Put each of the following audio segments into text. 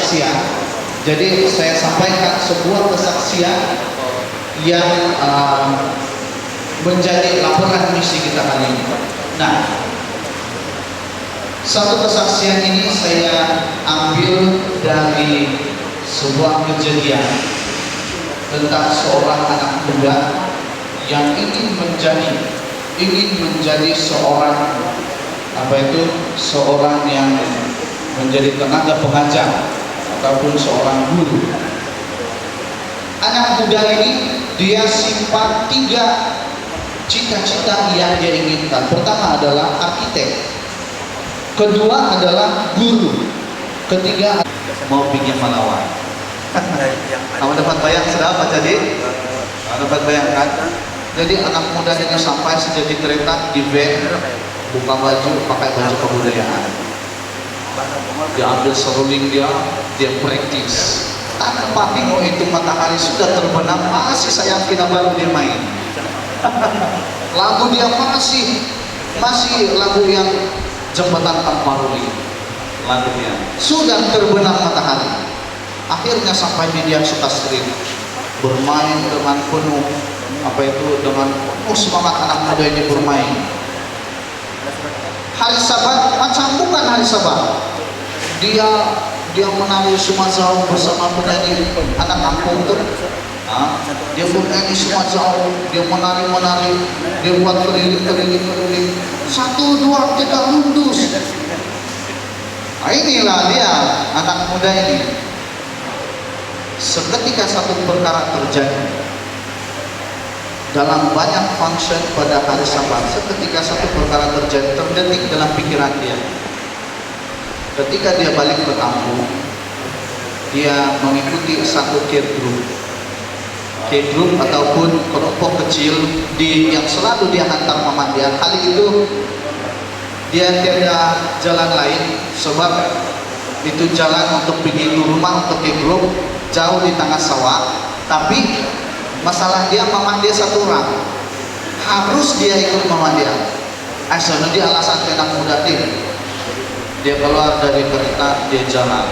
kesaksian. Jadi saya sampaikan sebuah kesaksian yang menjadi laporan misi kita hari ini. Nah, satu kesaksian ini saya ambil dari sebuah kejadian tentang seorang anak muda yang ingin menjadi seorang seorang yang menjadi tenaga pengajar ataupun seorang guru. Anak muda ini dia simpan 3 cita-cita yang dia inginkan. Pertama adalah arsitek, kedua adalah guru, ketiga mau bikin melawan. Kamu dapat bayang sudah apa jadi? Dapat bayangkan? Jadi anak muda ini sampai sejadi kereta di van, buka baju, pakai baju kebudayaan. Dia ambil seruling dia praktis. Tanpa tengok itu matahari sudah terbenam, masih saya kira baru dia main. Lagu dia masih lagu yang Jembatan Tamparuli. Lagunya sudah terbenam matahari. Akhirnya sampai dia suka street, bermain dengan penuh dengan penuh semangat anak muda ini bermain. Hari Sabat macam bukan hari Sabat. Dia menari Sumazau bersama penyanyi anak kampung itu. Dia bernyanyi Sumazau, dia menari, dia buat keliling. 1, 2, 3 lundus. Inilah dia anak muda ini. Seketika satu perkara terjadi dalam banyak function pada hari Sabat. Seketika satu perkara terdetik dalam pikiran dia. Ketika dia balik ke kampung, dia mengikuti satu care group ataupun kelompok kecil yang selalu dia hantar mama dia. Kali itu dia tiada jalan lain sebab itu jalan untuk pergi ke rumah untuk care group jauh di tengah sawah. Tapi masalah dia mama dia 1 orang, harus dia ikut mama dia. Asalnya dia alasan anak muda dia keluar dari kereta, dia jalan.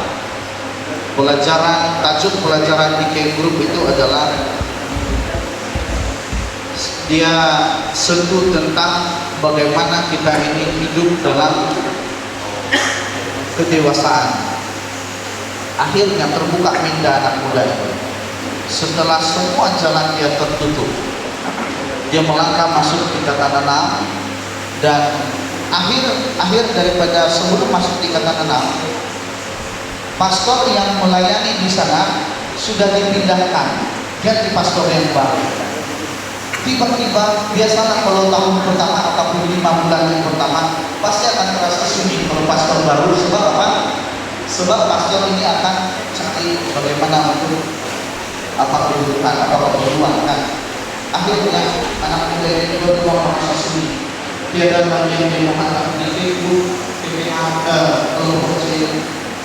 Tajuk pelajaran di care group itu adalah dia sentuh tentang bagaimana kita ini hidup dalam kedewasaan. Akhirnya terbuka minda anak muda itu. Setelah semua jalan dia tertutup, dia melangkah masuk ke tingkatan 6 dan akhir daripada sebelum masuk tingkatan 6, pastor yang melayani di sana sudah dipindahkan ganti pastor yang baru. Tiba-tiba biasalah kalau tahun pertama ataupun 5 bulan yang pertama pasti akan terasa sunyi kalau pastor baru. Sebab apa? Sebab pastor ini akan cari bagaimana untuk kedudukan keperluan kan. Akhirnya anak muda ini berdua merasa sunyi. Dia datang yang mengatakan di Facebook, kelompok kecil,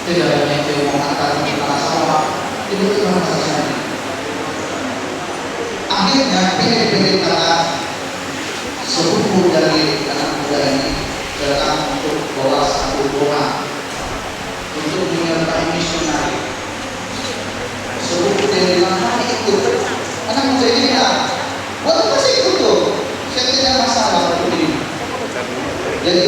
tidak yang mengatakan di tengah sawah, itu merasa sunyi. Akhirnya pilih kata sepupu dari anak muda ini datang untuk bawa satu orang untuk menyertai misionari. Sepupu dari mana itu anak muda ini buat apa sih ikut tuh? Saya tidak masalah begini. Jadi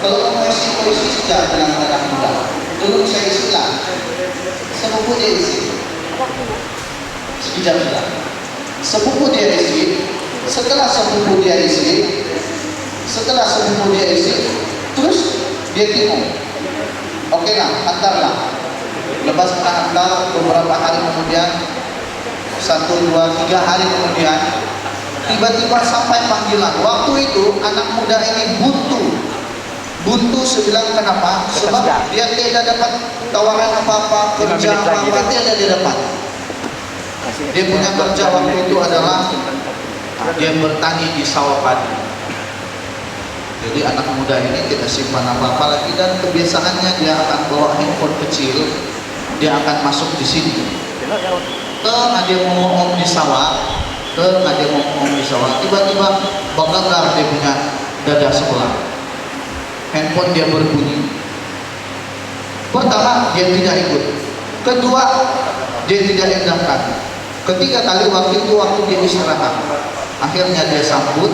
kalau mau isi sejak dengan anak muda, dulu saya isilah sepupu dia isi sekejap saja. Sepupu dia isi, setelah sepupu dia isi, terus dia tengok. Oke lah, antarlah. Lepas mengantar beberapa hari kemudian, 1, 2, 3 hari kemudian, tiba-tiba sampai panggilan. Waktu itu anak muda ini buntu sebilang kenapa? Sebab dia tidak dapat tawaran apa-apa, kerja apa-apa, dia dapat. Dia punya kerja waktu itu adalah dia bertani di sawah padi. Jadi anak muda ini tidak simpan apa-apa lagi dan kebiasaannya dia akan bawa handphone kecil, dia akan masuk di sini. Dia mau ngomong di sawah, tiba-tiba bakagar dia punya dada sebelah. Handphone dia berbunyi. Pertama dia tidak ikut. Kedua, dia tidak endahkan. Ketiga kali waktu itu waktu dia istirahat, akhirnya dia sambut,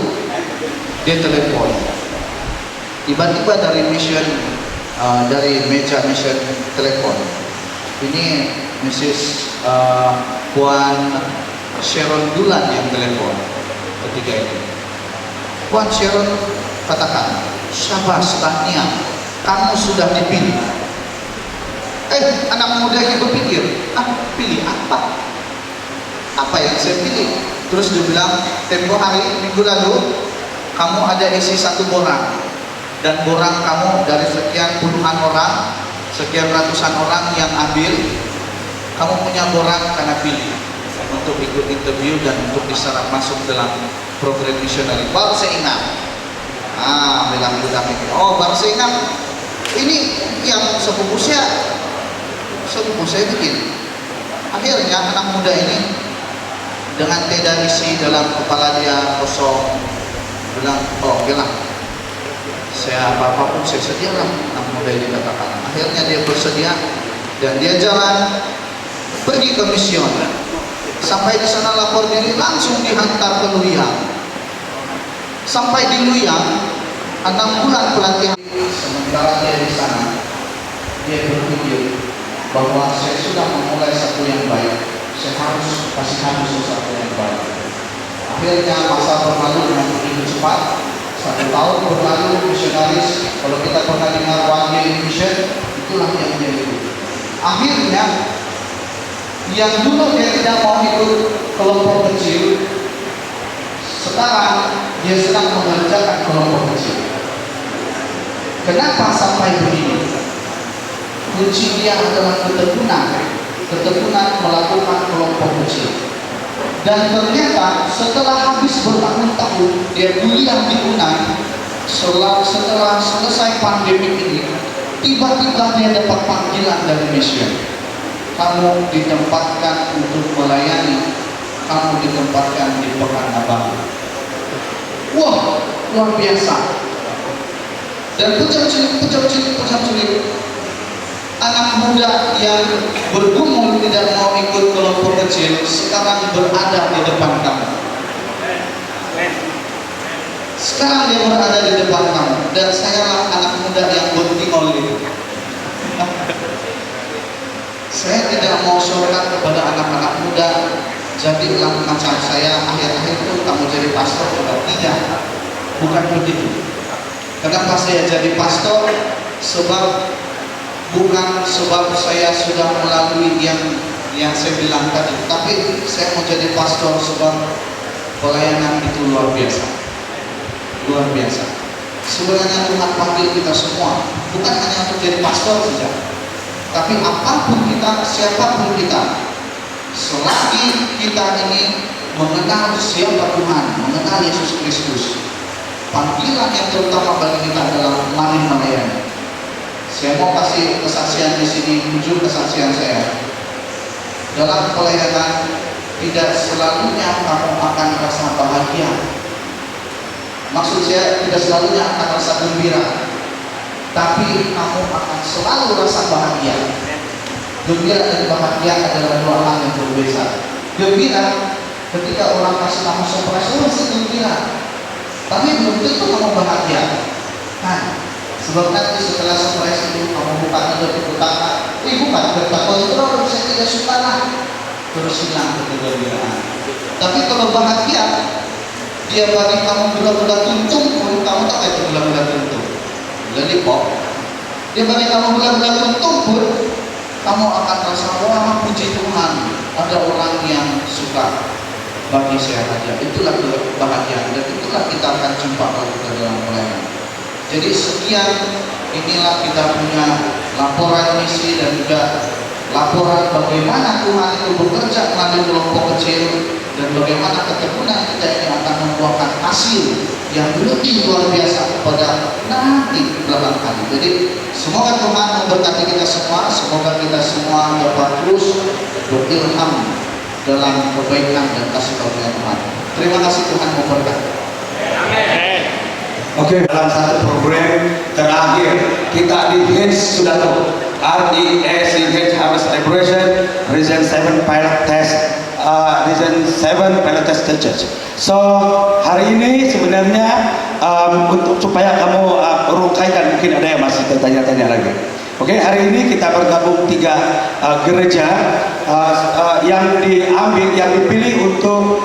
dia telepon. Tiba-tiba dari mission, dari meja mission telepon. Ini Mrs. Puan Sharon Dulan yang telepon ketika itu. Puan Sharon katakan, syabas tahniah, kamu sudah dipilih. Anak muda itu berpikir, pilih apa? Apa yang saya pilih? Terus dia bilang, tempo hari minggu lalu kamu ada isi satu borang, dan borang kamu dari sekian puluhan orang, sekian ratusan orang yang ambil, kamu punya borang karena pilih untuk ikut interview dan untuk diserap masuk dalam program misioneri. Baru saya ingat, bilang oh baru saya ingat, ini yang sepupu saya bikin. Akhirnya anak muda ini dengan tidak isi dalam kepala dia kosong, bilang, oh bilang, saya apapun saya sedialah. Anak muda ini katakan. Akhirnya dia bersedia dan dia jalan pergi ke mision. Sampai di sana lapor diri, langsung dihantar ke Luyang. Sampai di Luyang 6 bulan pelatihan. Sementara dia di sana, dia berpikir bahwa saya sudah memulai satu yang baik, saya harus kasih habis sesuatu yang baik. Akhirnya masa berlalu dengan begitu cepat. 1 tahun berlalu misionaris. Kalau kita pernah dengar One Year in Mission, itulah yang dia ikut. Akhirnya yang dulu dia tidak mau ikut kelompok kecil, sekarang dia sedang mengerjakan kelompok kecil. Kenapa sampai begini? Kunci dia adalah ketekunan melakukan kelompok kecil. Dan ternyata setelah habis bertahun-tahun dia kuliah di Unai, setelah selesai pandemi ini, tiba-tiba dia dapat panggilan dari mission. Kamu ditempatkan untuk melayani, kamu ditempatkan di Pekanbaru. Wah, luar biasa. Dan pucap cilik, anak muda yang bergumul tidak mau ikut kelompok kecil sekarang berada di depan kamu. Sekarang dia berada di depan kamu, dan sayalah anak muda yang bertingol itu. Saya tidak mau sorokan kepada anak-anak muda, jadilah macam saya, akhir-akhir itu kamu jadi pastor atau tidak. Bukan begitu. Kenapa saya jadi pastor? Bukan sebab saya sudah melalui yang saya bilang tadi, tapi saya mau jadi pastor sebab pelayanan itu luar biasa. Luar biasa. Sebenarnya Tuhan panggil kita semua bukan hanya untuk jadi pastor saja, tapi apapun kita, siapapun kita, selagi kita ini mengenal siapa Tuhan, mengenal Yesus Kristus, panggilan yang terutama bagi kita adalah mari melayani. Saya mau kasih kesaksian di sini, jujur kesaksian saya. Dalam pelayanan tidak selalunya kamu akan merasa bahagia. Maksud saya tidak selalunya akan merasa gembira, tapi kamu akan selalu rasa bahagia. Gembira dan bahagia adalah dua hal yang berbeda. Gembira ketika orang kasih kamu surprise, masih gembira, tapi belum tentu kamu bahagia. Sebab nanti setelah surprise itu kamu buka berkata, bukan berkata itu saya tidak suka lah, terus hilang kegembiraan. Tapi kalau bahagia, dia bagi kamu gula-gula tuntung pun, kamu tak itu gula-gula tuntung, lollipop. Dia bagi kamu gula-gula tuntung pun, kamu akan rasa wah puji Tuhan, ada orang yang suka bagi saya saja. Itulah kebahagiaan, dan itulah kita akan jumpa kalau kita dalam pelayanan. Jadi sekian, inilah kita punya laporan misi dan juga laporan bagaimana Tuhan itu bekerja melalui kelompok kecil, dan bagaimana ketekunan kita ini akan membuahkan hasil yang lebih luar biasa pada nanti belakang hari. Jadi semoga Tuhan memberkati kita semua, semoga kita semua dapat terus berilham dalam kebaikan dan kasih karunia Tuhan. Terima kasih, Tuhan memberkati. Oke, dalam satu program terakhir kita di Hens sudah tahu. REACH Harvest Celebration Region 7 Pilot Test Church. So hari ini sebenarnya untuk supaya kamu urungkaikan, mungkin ada yang masih tertanya-tanya lagi. Oke, hari ini kita bergabung 3 gereja yang dipilih untuk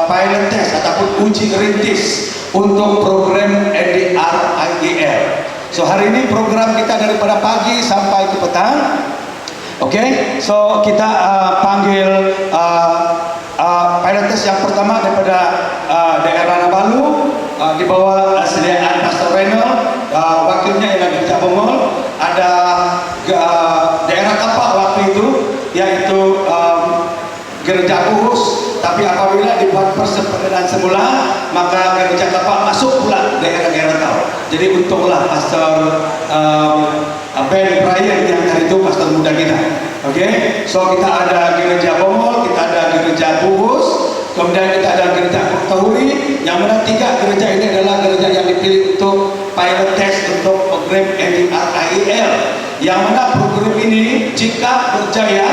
pilot test ataupun uji rintis untuk program NDR-IEL. So hari ini program kita daripada pagi sampai ke petang. Oke, so kita panggil pilot test yang pertama daripada daerah Nabalu, di bawah sediaan Pastor Renal, wakilnya ialah Gereja Bongol. Ada daerah Kapak waktu itu, yaitu Gereja Puhus. Tapi apabila dibuat persempurnaan semula, maka Gereja Kapak masuk pula daerah-daerah tahu. Jadi untunglah Pastor Ben Brian yang hari itu pastor muda kita. Oke, so kita ada Gereja Bongol, kita ada Gereja Puhus, kemudian kita ada Gereja Kurtahuri. Yang mana 3 gereja ini adalah gereja yang dipilih untuk pilot test untuk program NDR-IEL. Yang mana program ini jika berjaya,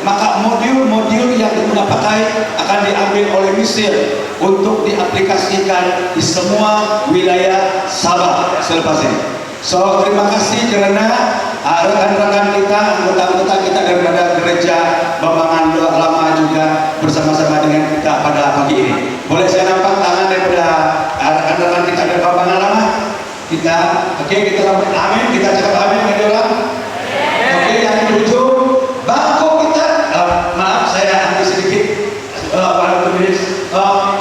maka modul-modul yang dipakai akan diambil oleh Mesir untuk diaplikasikan di semua wilayah Sabah selepas ini. So terima kasih kerana rekan-rekan kita, anggota-anggota kita daripada Gereja Bambangan Lama juga bersama-sama dengan kita pada pagi ini. Boleh saya nampak tangan daripada rekan-rekan kita dari Bambangan Lama? Kita, oke, kita nampak amin, kita cakap amin dengan dia orang. Oke, yang di ujung bangku kita, maaf saya ambil sedikit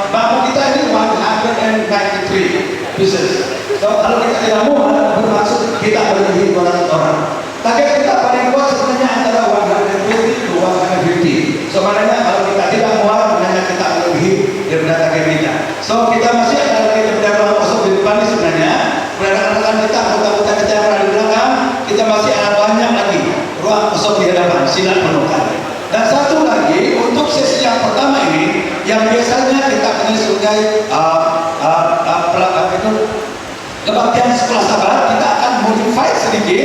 bangku kita ini 193 pieces. So kalau kita tidak mau bermaksud kita berlebih 200 orang. Target kita paling kuat sebenarnya antara 120 to 150. So maknanya kalau kita tidak muat, maknanya kita melebihi daripada target kita. So kita masih ada lagi daripada ruang kosong di depan ini sebenarnya. Rekan-rekan kita, anggota-anggota kita yang berada di belakang, kita masih ada banyak lagi ruang kosong di hadapan. Silakan penuhkan. Dan satu lagi untuk sesi yang pertama ini, yang biasanya kita kenal sebagai kebaktian sekolah sahabat, kita akan modify sedikit.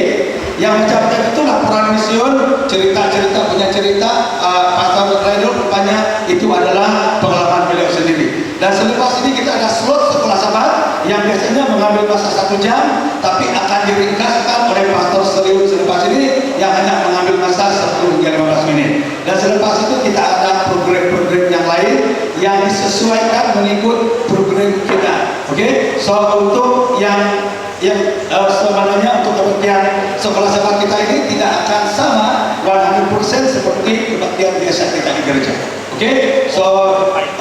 Yang macam-macam itu laporan mision, cerita-cerita punya cerita Pastor Renal rupanya itu adalah pengalaman beliau sendiri. Dan selepas ini kita ada slot sekolah sahabat yang biasanya mengambil masa 1 jam, tapi akan diringkaskan oleh Pastor Serius selepas ini yang hanya mengambil masa 10 hingga 15 menit. Dan selepas itu kita ada program-program yang lain yang disesuaikan mengikut program kita. Oke, so untuk yang sebenarnya untuk kebaktian sekolah sahabat kita ini tidak akan sama 100% seperti kebaktian biasa kita di gereja. Oke, so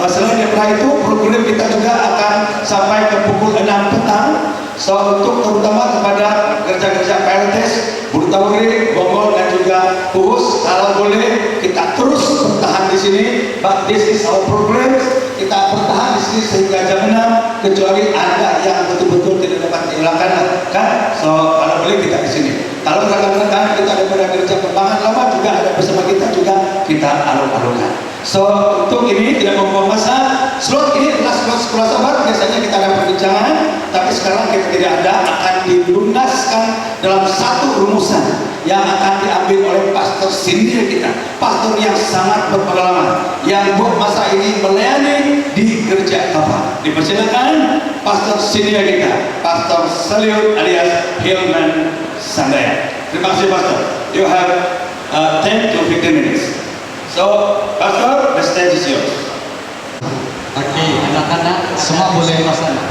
selain daripada itu program kita juga akan sampai ke pukul 6 petang. So untuk terutama kepada gereja-gereja PLTS, Kurtahuri, Bongol dan juga Puhus, kalau boleh kita terus bertahan di sini. But this is our program. Kita bertahan di sini sehingga jam 6, kecuali Anda yang betul-betul tidak dapat dihilangkan, kan? So kalau boleh kita di sini. Kalau rekan-rekan kita daripada Gereja Bambangan Lama juga ada bersama kita juga, kita alur-alurkan. So untuk ini tidak membuang masa. Slot ini adalah slot sekolah sahabat. Biasanya kita ada perbincangan, tapi sekarang kita tidak ada. Akan dilunaskan dalam satu rumusan yang akan diambil oleh pastor senior kita, pastor yang sangat berpengalaman, yang buat masa ini melayani di Gereja Kapak. Dipersilakan pastor senior kita, Pastor Seliut alias Hilman Sandaya. Terima kasih Pastor. You have 10 to 15 minutes. So, Pastor, the stage is yours. Oke, anak-anak semua boleh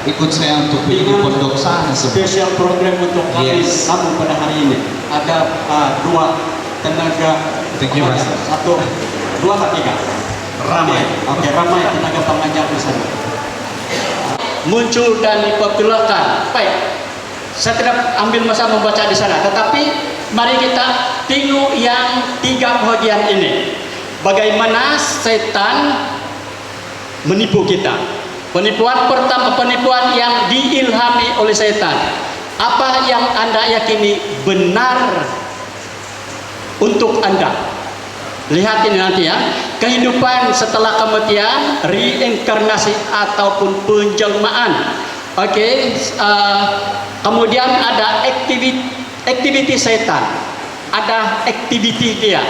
ikut saya untuk pergi di pondok sana. Spesial program untuk kami kamu pada hari ini. Ada 2 tenaga. Thank you, Pastor. 1, 2 atau 3? Ramai. Oke, ramai tenaga pengajar di sana. Muncul dan diperkenalkan. Baik, saya tidak ambil masa membaca di sana, tetapi mari kita tengok yang 3 bahagian ini. Bagaimana setan menipu kita. Penipuan pertama, penipuan yang diilhami oleh setan. Apa yang Anda yakini benar untuk Anda? Lihat ini nanti ya. Kehidupan setelah kematian, reinkarnasi ataupun penjelmaan. Oke, kemudian ada aktiviti setan. ada aktiviti dia.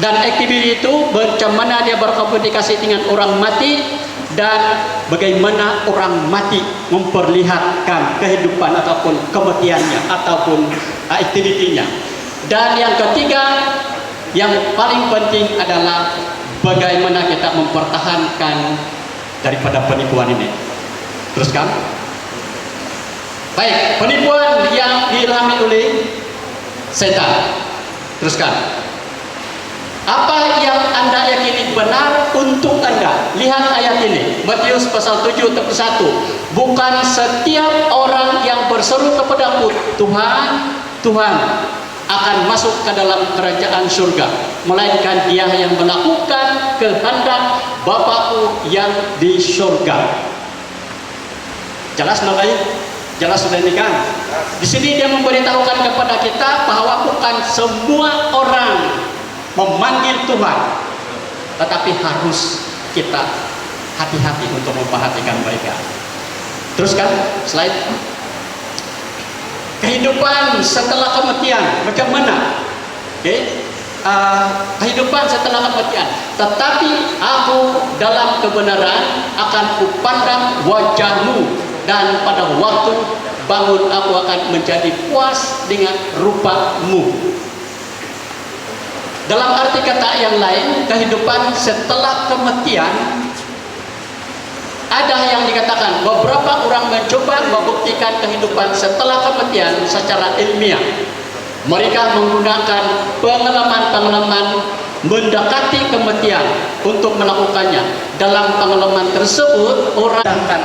Dan aktiviti itu bagaimana dia berkomunikasi dengan orang mati dan bagaimana orang mati memperlihatkan kehidupan ataupun kematiannya ataupun aktivitinya. Dan yang ketiga, yang paling penting adalah bagaimana kita mempertahankan daripada penipuan ini. Teruskan. Baik, penipuan yang diilhami oleh setan. Teruskan. Apa yang Anda yakini benar untuk Anda? Lihat ayat ini, Matius pasal 7 ayat 1. Bukan setiap orang yang berseru kepadaku, Tuhan, Tuhan, akan masuk ke dalam kerajaan surga, melainkan dia yang melakukan kehendak Bapakku yang di surga. Jelas namanya? Jelas sudah ini kan? Di sini dia memberitahukan kepada kita bahwa bukan semua orang memanggil Tuhan, tetapi harus kita hati-hati untuk memperhatikan mereka. Teruskan slide. Kehidupan setelah kematian macam mana? Kehidupan setelah kematian. Tetapi aku dalam kebenaran akan kupandang wajahmu, dan pada waktu bangun aku akan menjadi puas dengan rupamu. Dalam arti kata yang lain, kehidupan setelah kematian, ada yang dikatakan beberapa orang mencoba membuktikan kehidupan setelah kematian secara ilmiah. Mereka menggunakan pengalaman-pengalaman mendekati kematian untuk melakukannya. Dalam pengalaman tersebut, orang akan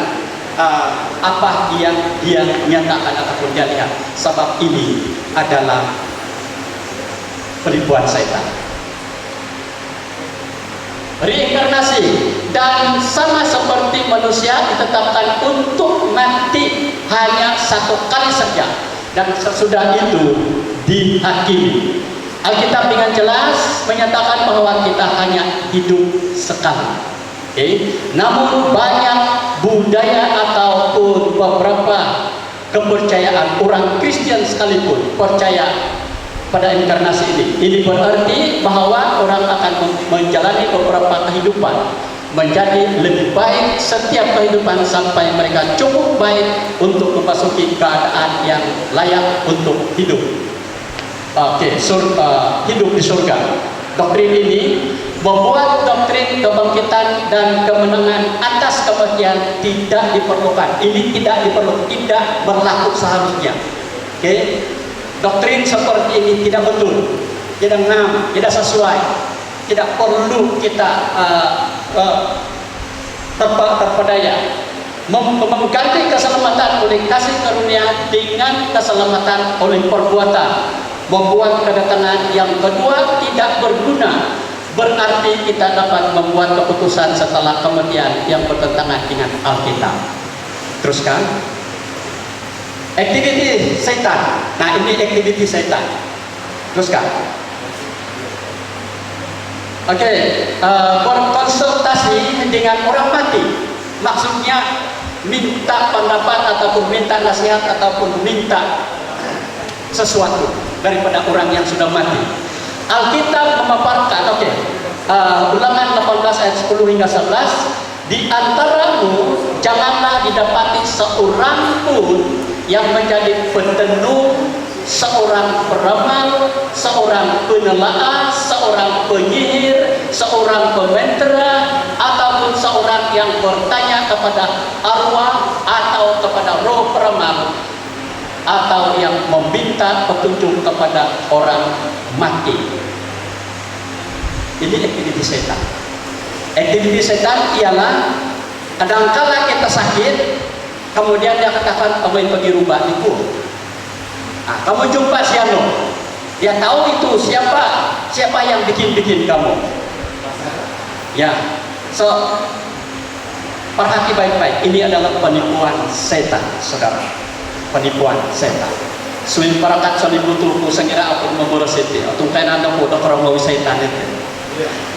apa yang dia nyatakan ataupun dia lihat. Sebab ini adalah penipuan setan. Reinkarnasi, dan sama seperti manusia ditetapkan untuk mati hanya satu kali saja, dan sesudah itu dihakimi. Alkitab dengan jelas menyatakan bahwa kita hanya hidup sekali. Namun banyak budaya ataupun beberapa kepercayaan orang Kristen sekalipun percaya pada inkarnasi ini. Ini berarti bahwa orang akan menjalani beberapa kehidupan menjadi lebih baik setiap kehidupan sampai mereka cukup baik untuk memasuki keadaan yang layak untuk hidup. Hidup di surga. Doktrin ini membuat doktrin kebangkitan dan kemenangan atas kematian tidak diperlukan. Ini tidak berlaku seharusnya. Doktrin seperti ini tidak betul, tidak ngam, tidak sesuai, tidak perlu kita terpedaya. Mengganti keselamatan oleh kasih karunia dengan keselamatan oleh perbuatan, membuat kedatangan yang kedua tidak berguna. Berarti kita dapat membuat keputusan setelah kematian yang bertentangan dengan Alkitab. Teruskan. Aktiviti setan. Nah, ini aktiviti setan. Teruskan. Berkonsultasi dengan orang mati. Maksudnya minta pendapat ataupun minta nasihat ataupun minta sesuatu daripada orang yang sudah mati. Alkitab memaparkan, Ulangan 18 ayat 10 hingga 11. Di antaramu janganlah didapati seorang pun yang menjadi pentenung, seorang peramal, seorang penelaah, seorang penyihir, seorang pementera, ataupun seorang yang bertanya kepada arwah atau kepada roh peramal, atau yang meminta petunjuk kepada orang mati. Ini aktiviti setan. Aktiviti setan ialah kadangkala kita sakit, kemudian dia katakan kamu yang pergi rubah itu. Kamu jumpa si Ano, dia tahu itu siapa yang bikin kamu. Ya, perhati baik-baik. Ini adalah penipuan setan, saudara. Penipuan setan. Suin parakat soal butuh sangira aku memorositi atau kainan aku dokter mau setan itu.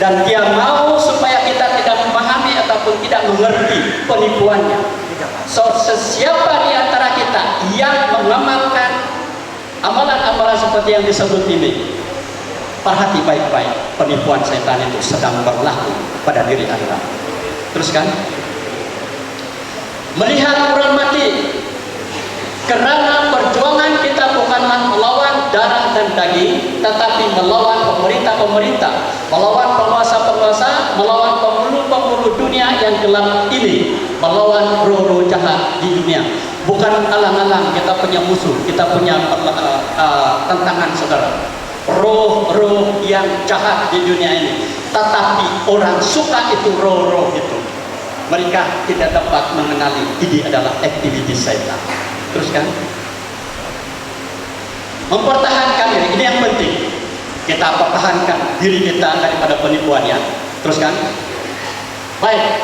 Dan dia mau supaya kita tidak memahami ataupun tidak mengerti penipuannya. Siapa di antara kita yang mengamalkan amalan-amalan seperti yang disebut ini, perhati baik-baik, penipuan setan itu sedang berlaku pada diri Anda. Teruskan. Melihat orang mati, karena perjuangan kita bukanlah melawan darah dan daging, tetapi melawan pemerintah-pemerintah, melawan penguasa-penguasa, melawan penghulu-penghulu dunia yang gelap ini, melawan roh-roh jahat di dunia. Bukan alang-alang kita punya musuh, kita punya tantangan, saudara. Roh-roh yang jahat di dunia ini, tetapi orang suka itu roh-roh itu. Mereka tidak dapat mengenali ini adalah aktivitas setan. Teruskan. Mempertahankan diri, ini yang penting. Kita pertahankan diri kita daripada penipuannya. Teruskan. Baik.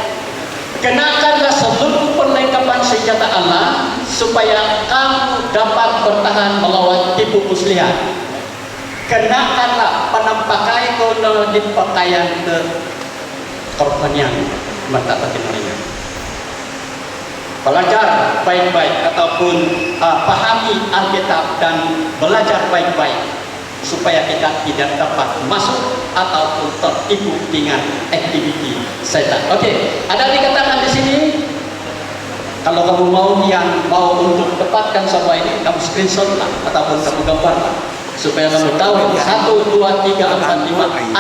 Kenakanlah seluruh perlengkapan senjata Allah supaya kamu dapat bertahan melawan tipu muslihat. Kenakanlah penampakai kono di pakaian ke korbannya mata bagaimana. Belajar baik-baik ataupun pahami Alkitab dan belajar baik-baik supaya kita tidak dapat masuk ataupun tertipu dengan aktiviti setan. Oke, ada dikatakan di sini. Kalau kamu mau untuk dapatkan semua ini, kamu screenshot lah ataupun kamu gambarlah supaya kamu tahu 1, 2, 3, 4, 5, 6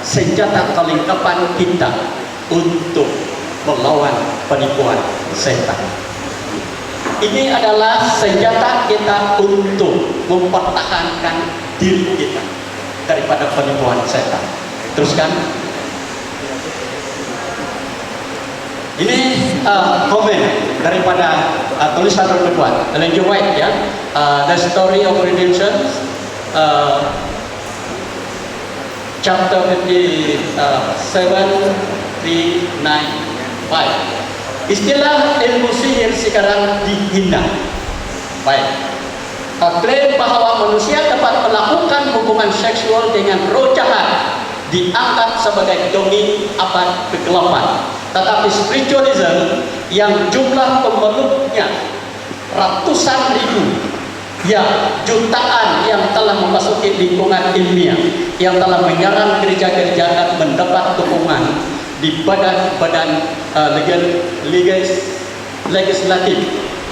senjata kelengkapan kita untuk melawan penipuan setan. Ini adalah senjata kita untuk mempertahankan diri kita daripada penipuan setan. Teruskan. Ini komen daripada tulisan terbuat Ellen G. White, ya, The Story of Redemption, chapter 7:395. Istilah ilmu sihir sekarang dihina. Baik. Klaim bahwa manusia dapat melakukan hubungan seksual dengan roh jahat diangkat sebagai dongeng abad kegelapan. Tetapi spiritualism yang jumlah pemeluknya ratusan ribu, ya jutaan yang telah memasuki lingkungan ilmiah, yang telah menyerang gereja-gereja dan mendapat dukungan di badan-badan legislatif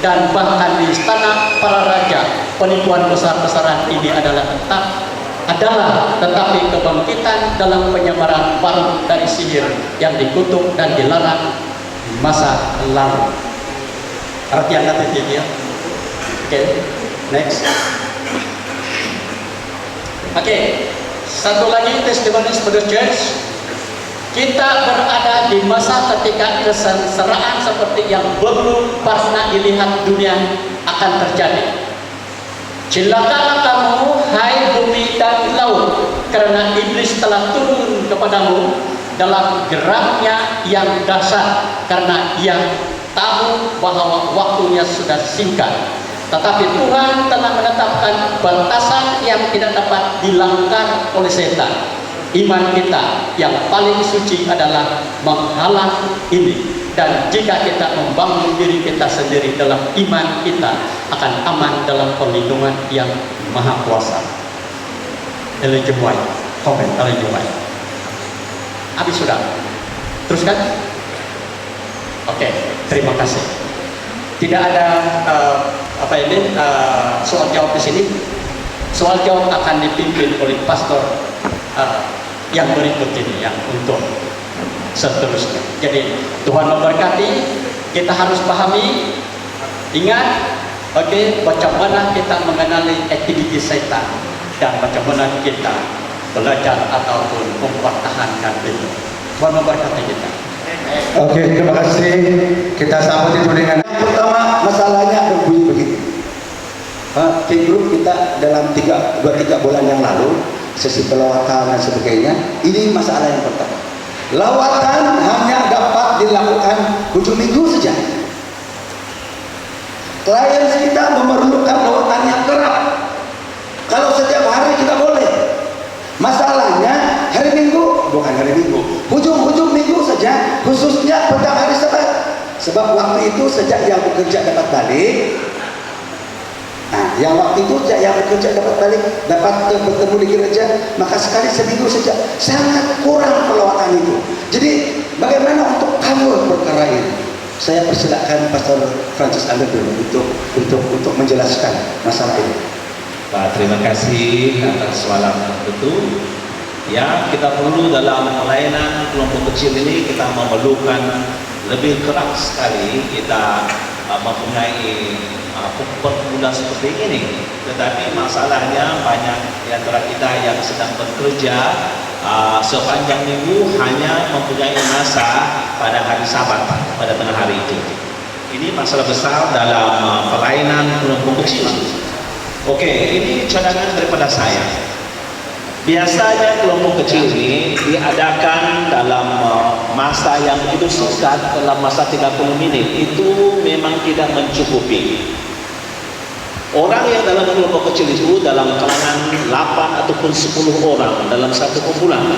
dan bahkan di istana para raja. Penipuan besar-besaran ini tetapi kebangkitan dalam penyebaran baru dari sihir yang dikutuk dan dilarang di masa lalu. Artian kata dia. Oke, next. Oke, satu lagi testimoni sebagai church. Kita berada di masa ketika kesengsaraan seperti yang belum pernah dilihat dunia akan terjadi. Celakalah kamu, hai bumi dan laut, karena iblis telah turun kepadamu dalam geraknya yang dahsyat, karena ia tahu bahwa waktunya sudah singkat. Tetapi Tuhan telah menetapkan batasan yang tidak dapat dilanggar oleh setan. Iman kita yang paling suci adalah menghalang ini. Dan jika kita membangun diri kita sendiri dalam iman, kita akan aman dalam perlindungan yang maha kuasa. Ellen G. White, komen Ellen G. White. Habis sudah. Teruskan. Oke, terima kasih. Tidak ada soal jawab di sini. Soal jawab akan dipimpin oleh pastor yang berikut ini, yang untuk seterusnya. Jadi Tuhan memberkati. Kita harus pahami, ingat, bagaimana kita mengenali aktivitas setan dan bagaimana kita belajar ataupun mempertahankan itu. Tuhan memberkati kita. Oke, terima kasih. Kita sambut itu dengan yang pertama. Masalahnya berbunyi begitu. Tim grup kita dalam 2-3 bulan yang lalu, sesi pelawatan dan sebagainya. Ini masalah yang pertama. Lawatan hanya dapat dilakukan ujung minggu saja. Klien kita memerlukan lawatan yang kerap. Kalau setiap hari kita boleh. Masalahnya hari Minggu, bukan hari Minggu, hujung-hujung minggu saja, khususnya petang hari Sabat. Sebab waktu itu sejak yang bekerja dapat balik, Nah, yang waktu itu yang bekerja dapat bertemu di gereja, maka sekali seminggu saja, sangat kurang pelawatan itu. Jadi bagaimana untuk cover perkara ini? Saya persilakan Pastor Francis Ander dulu untuk menjelaskan masalah ini. Pak, terima kasih atas soalan itu. Ya, kita perlu dalam pelayanan kelompok kecil ini kita memerlukan lebih keras sekali kita mempunyai pergumulan seperti ini. Tetapi masalahnya banyak di antara kita yang sedang bekerja sepanjang minggu hanya mempunyai masa pada hari Sabat, pada tengah hari itu. Ini masalah besar dalam pelayanan kelompok kecil. Oke, ini cadangan daripada saya. Biasanya kelompok kecil ini diadakan dalam masa yang begitu singkat, dalam masa 30 menit. Itu memang tidak mencukupi. Orang yang dalam kelompok kecil itu dalam kalangan 8 ataupun 10 orang dalam satu kumpulan.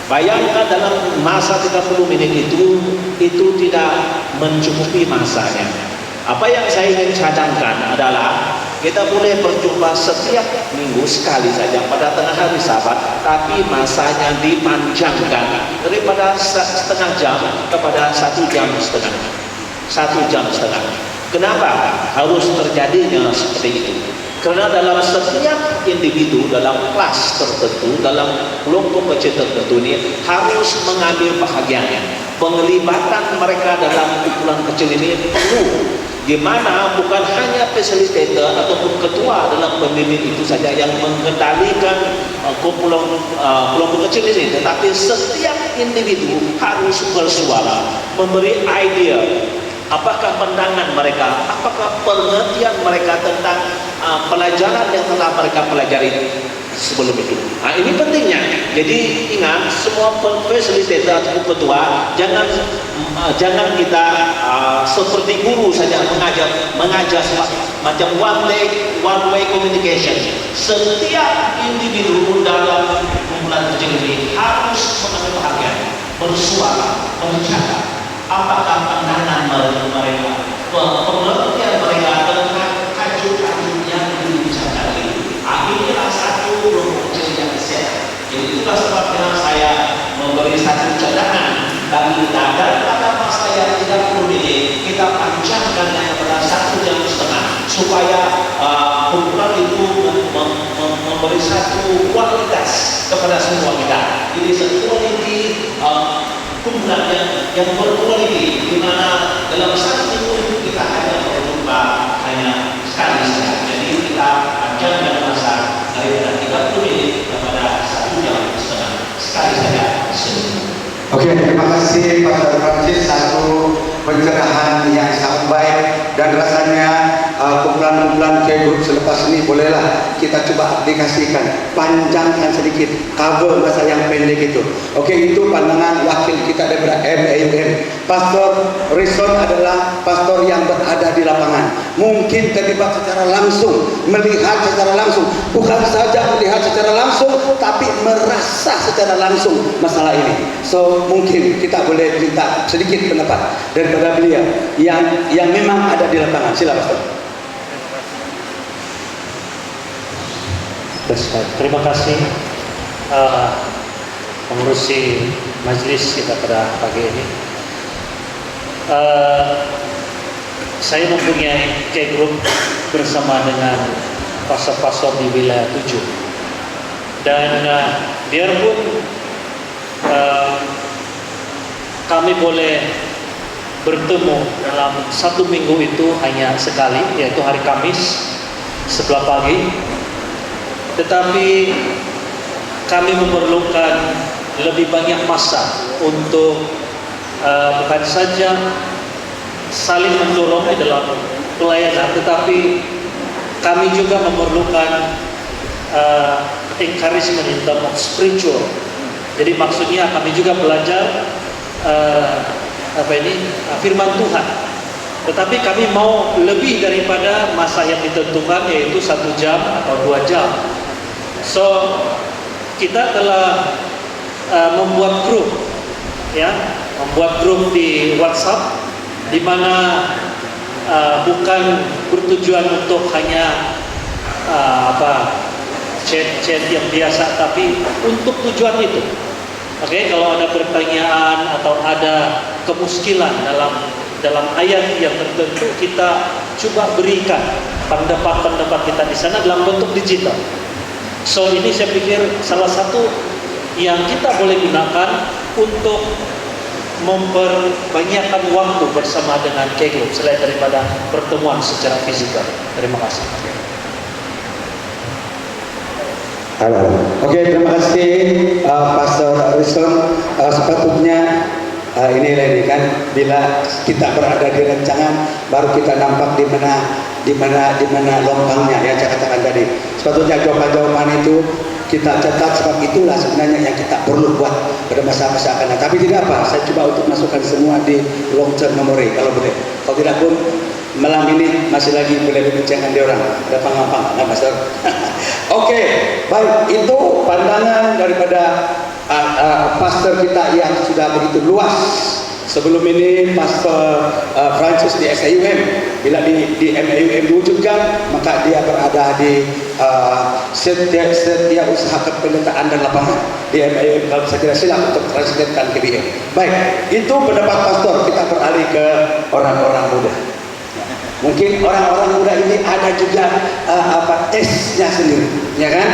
Bayangkan dalam masa 30 menit itu tidak mencukupi masanya. Apa yang saya ingin cadangkan adalah kita boleh berjumpa setiap minggu sekali saja pada tengah hari Sabat, tapi masanya dipanjangkan daripada setengah jam kepada 1 jam setengah. 1 jam setengah. Kenapa harus terjadinya seperti itu? Karena dalam setiap individu, dalam kelas tertentu, dalam kelompok kecil tertentu ini harus mengambil bahagiannya. Penglibatan mereka dalam kumpulan kecil ini perlu, di mana bukan hanya fasilitator ataupun ketua dalam pemimpin itu saja yang mengendalikan kelompok kecil ini, tetapi setiap individu harus bersuara, memberi idea. Apakah pandangan mereka, apakah pengertian mereka tentang pelajaran yang telah mereka pelajari sebelum itu. Nah, ini pentingnya. Jadi ingat, semua fasilitator atau ketua jangan kita seperti guru saja mengajar macam one way communication. Setiap individu dalam kumpulan kecil ini harus mengambil bahagian, bersuara, berbicara. Apakah pandangan mereka, pengertian mereka tentang tajuk-tajuk yang dibicarakan ini. Inilah satu kelompok kecil yang sehat. Jadi itulah sebabnya saya memberi satu cadangan bagi kita, dan pada masa yang 30 menit kita panjangkan pada 1 jam setengah supaya kumpulan itu memberi satu kualitas kepada semua kita. Jadi sekualiti kumpulan yang berkualiti, di mana dalam 1 minggu itu kita hanya berjumpa hanya sekali saja. Jadi kita panjangkan masa daripada 30 menit kepada 1 jam setengah sekali saja seminggu. Oke, terima kasih Pastor Francis, satu pencerahan yang sangat baik, dan rasanya kumpulan-kumpulan ke grup selepas ini bolehlah kita coba aplikasikan, panjangkan sedikit, cover masa yang pendek itu. Oke, itu pandangan wakil kita daripada MAUM. Pastor Rison adalah pastor yang berada di lapangan, mungkin terlibat secara langsung, melihat secara langsung, bukan saja melihat secara langsung, tapi merasa secara langsung masalah ini. So mungkin kita boleh minta sedikit pendapat daripada beliau yang memang ada di lapangan. Sila Pastor. Terima kasih pengurusi majelis kita pada pagi ini. Saya mempunyai K group bersama dengan pastor-pastor di wilayah 7, dan biarpun kami boleh bertemu dalam 1 minggu itu hanya sekali, yaitu hari Kamis sebelah pagi, tetapi kami memerlukan lebih banyak masa untuk bukan saja saling mendorong di dalam pelayanan, tetapi kami juga memerlukan encouragement in terms of spiritual. Jadi maksudnya kami juga belajar firman Tuhan, tetapi kami mau lebih daripada masa yang ditentukan, yaitu 1 jam atau 2 jam. So kita telah membuat grup di WhatsApp, di mana bukan bertujuan untuk hanya chat yang biasa, tapi untuk tujuan itu. Oke, kalau ada pertanyaan atau ada kemuskilan dalam ayat yang tertentu, kita coba berikan pendapat kita di sana dalam bentuk digital. So ini saya pikir salah satu yang kita boleh gunakan untuk memperbanyakkan waktu bersama dengan K-Group selain daripada pertemuan secara fisikal. Terima kasih. Halo. Oke, terima kasih Pastor Rizon. Sepatutnya ini lagi kan, bila kita berada di rancangan baru kita nampak di mana longkangnya, ya saya katakan tadi. Sepatutnya jawaban-jawaban itu kita catat, sebab itulah sebenarnya yang kita perlu buat pada masa-masa akan datang. Tapi tidak apa, saya coba untuk masukkan semua di long term memory kalau boleh. Kalau tidak pun malam ini masih lagi boleh dibincangkan di orang. Ada panggang-panggang, nah, Pastor. Oke, baik, itu pandangan daripada pastor kita yang sudah begitu luas. Sebelum ini Pastor Francis di SAUM, bila di MAUM diwujudkan, maka dia berada di setiap usaha kependettaan dan lapangan di MAUM. Kalau saya tidak silap untuk translatekan ke BM. Baik, itu pendapat pastor. Kita beralih ke orang-orang muda. Mungkin orang-orang muda ini ada juga tesnya sendiri, ya kan?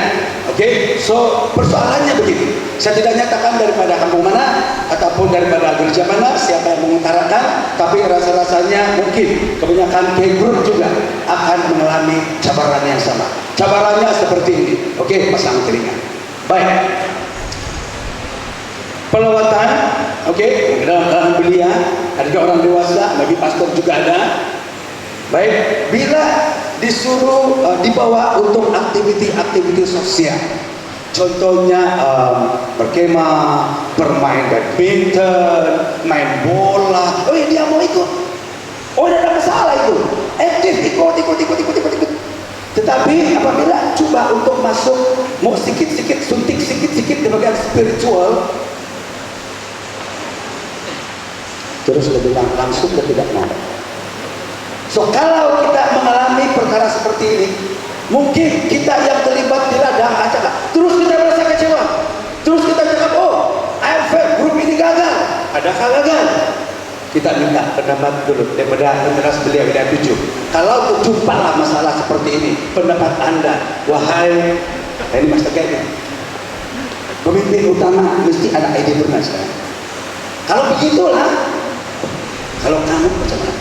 Oke, so persoalannya begini. Saya tidak nyatakan daripada kampung mana ataupun daripada gereja mana siapa yang mengutarakan, tapi rasa-rasanya mungkin kebanyakan K-Group juga akan mengalami cabaran yang sama. Cabarannya seperti ini. Oke, pasang telinga. Baik. Pelawatan, oke, dalam belia, ada juga orang dewasa, bagi pastor juga ada. Baik, bila disuruh dibawa untuk aktiviti-aktiviti sosial, contohnya berkemah, bermain badminton, main bola, oh ya dia mau ikut, oh tidak ada masalah itu, aktif, ikut. Tetapi apabila coba untuk masuk, mau sedikit-sedikit, suntik sedikit-sedikit di bagian spiritual, terus lebih langsung ke tidak mau. So kalau kita mengalami perkara seperti ini, mungkin kita yang terlibat di ladang acara, terus kita merasa kecewa, terus kita cakap, oh, AFF grup ini gagal. Adakah gagal? Kita minta pendapat dulu daripada penjelas beliau yang 7. Kalau berjumpalah masalah seperti ini, pendapat Anda, wahai ini Master Kevin, pemimpin utama mesti ada ide bernas. Kalau begitulah, kalau kamu macam mana?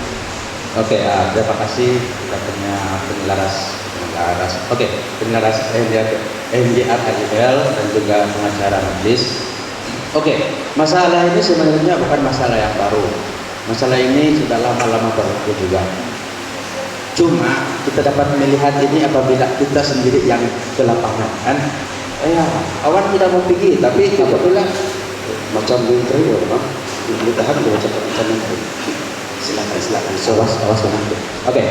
Oke, terima kasih katanya penyelaras. Oke, penyelaras MDR KJL dan juga pengacara majelis. Oke, masalah ini sebenarnya bukan masalah yang baru. Masalah ini sudah lama-lama berlaku juga. Cuma kita dapat melihat ini apabila kita sendiri yang ke lapangan kan. Awan tidak mau pergi, tapi apabila Macam intro, Bang. Ditahan dulu macam intro. Silakan. Awas nanti. Oke,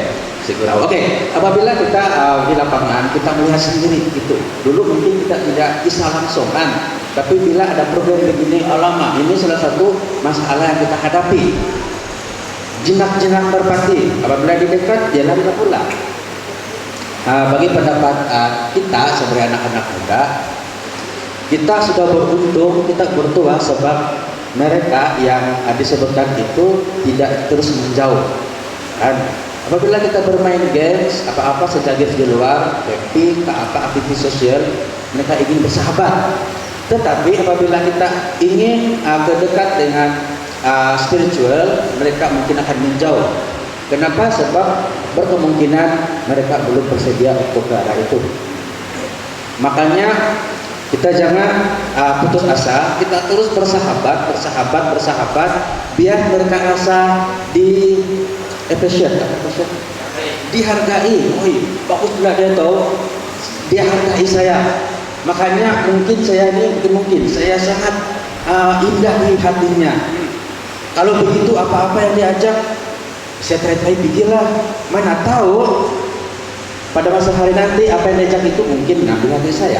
segera. Oke, apabila kita di lapangan kita melihat sendiri itu. Dulu mungkin kita tidak bisa langsung kan, tapi bila ada program begini, alamak, ini salah satu masalah yang kita hadapi. Jinak-jinak merpati, apabila di dekat dia lari pulang. Bagi pendapat kita sebagai anak-anak muda, kita sudah beruntung, kita bertuah sebab mereka yang disebutkan itu tidak terus menjauh kan. Apabila kita bermain games apa-apa saja games di luar, happy, aktivitas sosial, mereka ingin bersahabat. Tetapi apabila kita ingin dekat dengan spiritual, mereka mungkin akan menjauh. Kenapa? Sebab berkemungkinan mereka belum bersedia untuk ke arah itu. Makanya kita jangan putus asa, kita terus bersahabat, biar mereka rasa di appreciate, dihargai. Oh, bagus pula dia tahu, dia hargai saya. Makanya mungkin saya ini mungkin saya sangat indah di hatinya. Kalau begitu apa-apa yang diajak, saya try pikirlah, mana tahu pada masa hari nanti apa yang diajak itu mungkin mengambil hati saya.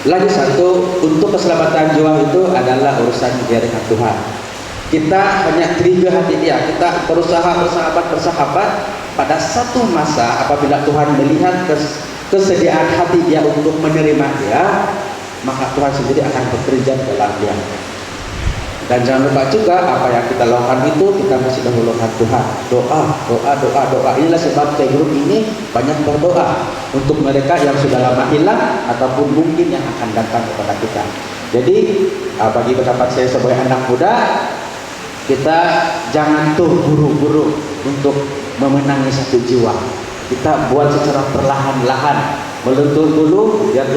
Lagi satu, untuk keselamatan jiwa itu adalah urusan dia dengan Tuhan. kita hanya trigger hati dia, kita berusaha bersahabat. Pada satu masa apabila Tuhan melihat kesediaan hati dia untuk menerima dia, maka Tuhan sendiri akan bekerja dalam dia. Dan jangan lupa juga apa yang kita lakukan itu kita masih dahulukan Tuhan. Doa. Inilah sebab grup ini banyak berdoa untuk mereka yang sudah lama hilang ataupun mungkin yang akan datang kepada kita. Jadi bagi pendapat saya sebagai anak muda, kita jangan buru-buru untuk memenangi satu jiwa. Kita buat secara perlahan-lahan, melentur dulu biar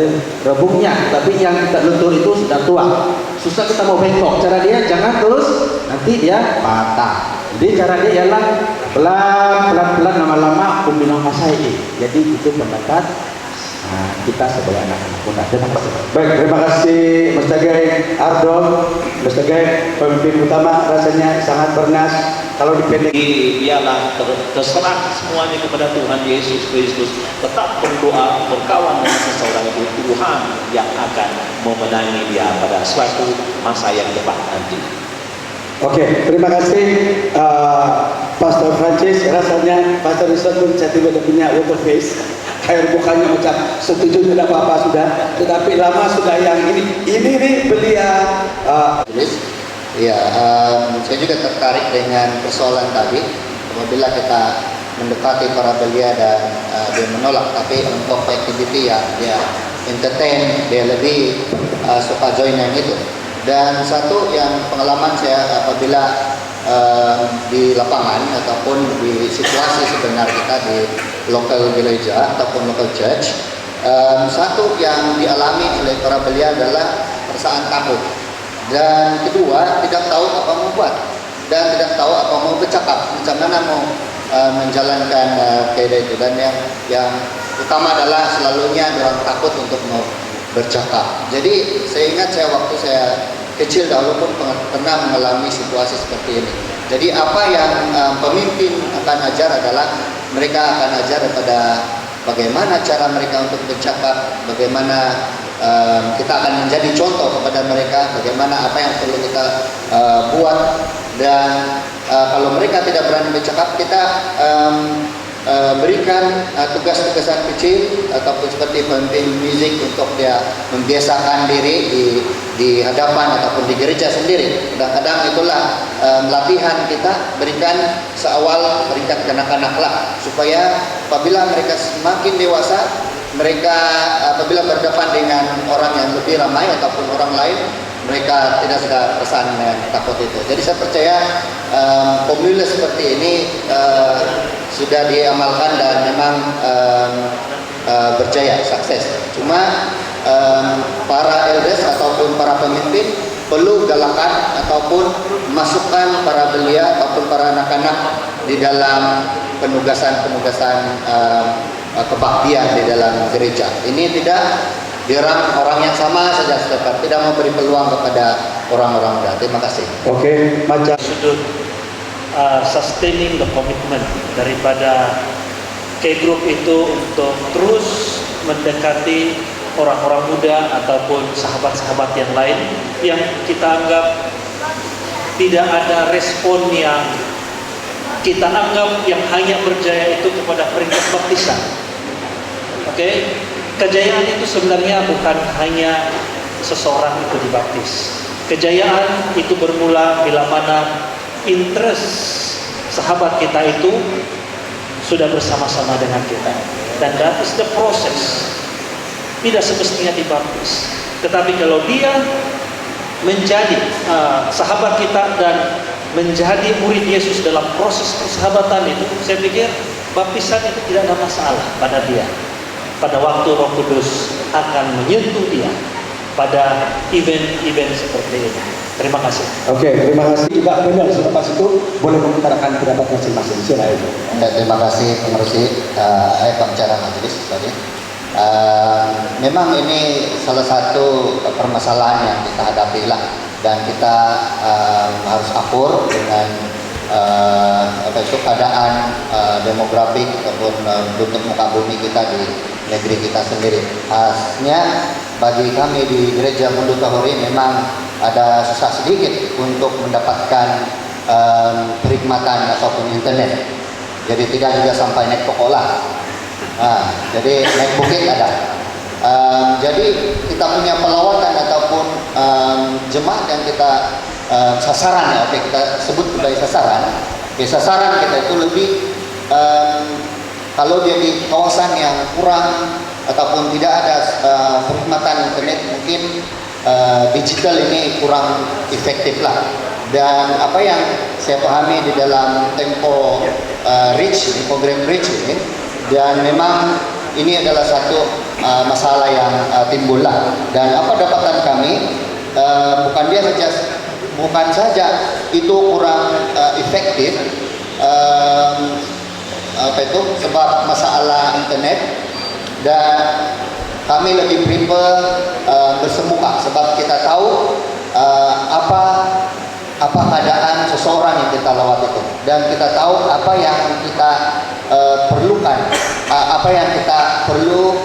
rebungnya. Tapi yang kita lentur itu sudah tua, susah kita mau bengkok. Cara dia jangan terus, nanti dia patah. Jadi cara dia ialah pelan-pelan lama-lama pembinaan ini. Jadi itu pendapat kita sebagai anak-anak muda. Terima kasih. Baik, terima kasih Mas Tagai Ardo, Mas Tagai pemimpin utama, rasanya sangat bernas. Kalau dipendek biarlah terserah semuanya kepada Tuhan Yesus Kristus. Tetap berdoa, berkawan dengan seseorang itu, Tuhan yang akan memenangi dia pada suatu masa yang depan nanti. Oke, terima kasih Pastor Francis. Rasanya Pastor Yusuf pun saya tiba punya water face. Air mukanya macam setuju tidak apa-apa sudah. Tetapi lama sudah yang ini beliau. Ya, saya juga tertarik dengan persoalan tadi. Apabila kita mendekati para belia dan dia menolak, tapi untuk activity ya dia entertain, dia lebih suka join yang itu. Dan satu yang pengalaman saya apabila di lapangan ataupun di situasi sebenar kita di local gereja ataupun local church, satu yang dialami oleh para belia adalah perasaan takut. Dan kedua, tidak tahu apa mau buat dan tidak tahu apa mau bercakap, macam mana mau menjalankan keadaan itu. Dan yang utama adalah selalunya orang takut untuk mau bercakap. Jadi saya ingat waktu saya kecil dahulu pun pernah mengalami situasi seperti ini. Jadi apa yang pemimpin akan ajar adalah mereka akan ajar kepada bagaimana cara mereka untuk bercakap, bagaimana kita akan menjadi contoh kepada mereka, bagaimana apa yang perlu kita buat. Dan kalau mereka tidak berani bercakap, kita berikan tugas-tugasan kecil ataupun seperti pemimpin musik untuk dia membiasakan diri di hadapan ataupun di gereja sendiri. Kadang-kadang itulah latihan kita berikan seawal peringkat kanak-kanak lah, supaya apabila mereka semakin dewasa, mereka apabila berhadapan dengan orang yang lebih ramai ataupun orang lain, mereka tidak sudah perasaan takut itu. Jadi saya percaya formula seperti ini sudah diamalkan dan memang berjaya, sukses. Cuma para elders ataupun para pemimpin perlu galakan ataupun masukkan para belia ataupun para anak-anak di dalam penugasan-penugasan kebaktian di dalam gereja. Ini tidak dirang orang yang sama saja, tidak memberi peluang kepada orang-orang muda. Terima kasih. Oke, macam Sudut sustaining the commitment daripada K-Group itu untuk terus mendekati orang-orang muda ataupun sahabat-sahabat yang lain yang kita anggap tidak ada respon yang kita anggap yang hanya berjaya itu kepada peringkat baptisan. Oke, kejayaan itu sebenarnya bukan hanya seseorang itu dibaptis. Kejayaan itu bermula bila mana interest sahabat kita itu sudah bersama-sama dengan kita. Dan that is the process. Tidak semestinya dibaptis. Tetapi kalau dia menjadi sahabat kita dan menjadi murid Yesus dalam proses persahabatan itu, saya pikir baptisan itu tidak ada masalah pada dia. Pada waktu Roh Kudus akan menyentuh dia pada event-event seperti ini. Terima kasih. Oke, terima kasih. Mbak Benar, selepas itu boleh mengutarakan pendapat masing-masing. Silakan. Terima kasih pengerusi pembicara majelis. Memang ini salah satu permasalahan yang kita hadapi lah, dan kita harus akur dengan keadaan demografik ataupun bentuk muka bumi kita di negeri kita sendiri. Khasnya bagi kami di Gereja Mundu Kahori memang ada susah sedikit untuk mendapatkan perkhidmatan ataupun internet. Jadi tidak juga sampai naik pokok lah. Jadi naik bukit ada. Jadi kita punya pelawatan ataupun jemaat yang kita sasaran ya, oke, kita sebut sebagai sasaran. Sasaran kita itu lebih kalau dia di kawasan yang kurang ataupun tidak ada perkhidmatan internet, mungkin digital ini kurang efektif lah. Dan apa yang saya pahami di dalam tempo program Reach ini, dan memang ini adalah satu masalah yang timbul lah. Dan apa dapatan kami, bukan saja itu kurang efektif, sebab masalah internet, dan kami lebih prefer bersemuka sebab kita tahu apa keadaan seseorang yang kita lawat itu, dan kita tahu apa yang kita perlukan, apa yang kita perlu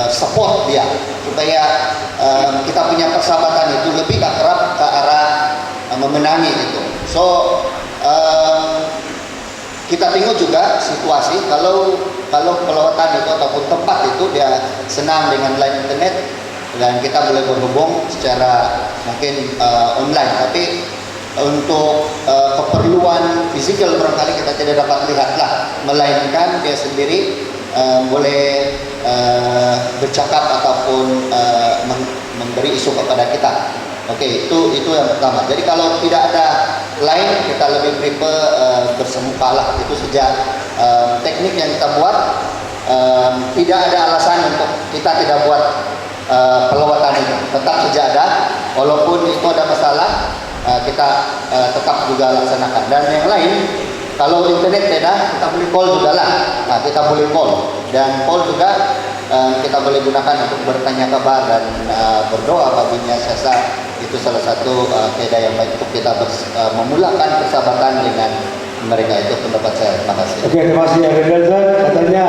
support dia supaya kita punya persahabatan itu lebih akrab ke arah memenangi itu. So kita tengok juga situasi kalau pelawatan itu ataupun tempat itu dia senang dengan line internet dan kita boleh berhubung secara mungkin online, tapi untuk keperluan fisikal barangkali kita tidak dapat lihatlah, melainkan dia sendiri boleh bercakap ataupun memberi isu kepada kita. Oke, itu yang pertama. Jadi kalau tidak ada lain, kita lebih prefer bersemuka lah. Itu sejak teknik yang kita buat, tidak ada alasan untuk kita tidak buat pelawatan itu. Tetap saja ada, walaupun itu ada masalah, kita tetap juga laksanakan. Dan yang lain, kalau internet tidak, kita boleh call juga lah. Kita boleh call, dan call juga kita boleh gunakan untuk bertanya kabar dan berdoa baginya. Saya rasa itu salah satu faedah yang baik untuk kita memulakan persahabatan dengan mereka. Itu pendapat saya. Terima kasih. Oke, terima kasih Aden Nelson. Katanya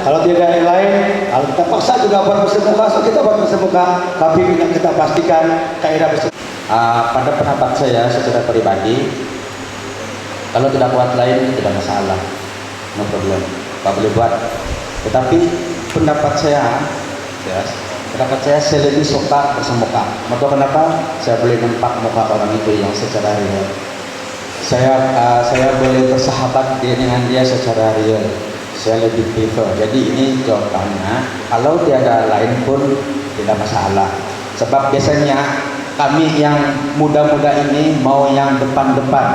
kalau tidak yang lain, kalau kita paksa juga buat bersemuka, so kita buat bersemuka, tapi kita pastikan kaidah bersemuka. Pada pendapat saya secara pribadi, kalau tidak buat lain tidak masalah, no problem, tak boleh buat. Tetapi pendapat saya lebih suka bersemuka. Maka kenapa? Saya boleh nampak muka orang itu yang secara real. Saya boleh bersahabat dengan dia secara real. Saya lebih prefer. Jadi ini jawabannya. Kalau tiada lain pun tidak masalah. Sebab biasanya kami yang muda-muda ini mau yang depan-depan,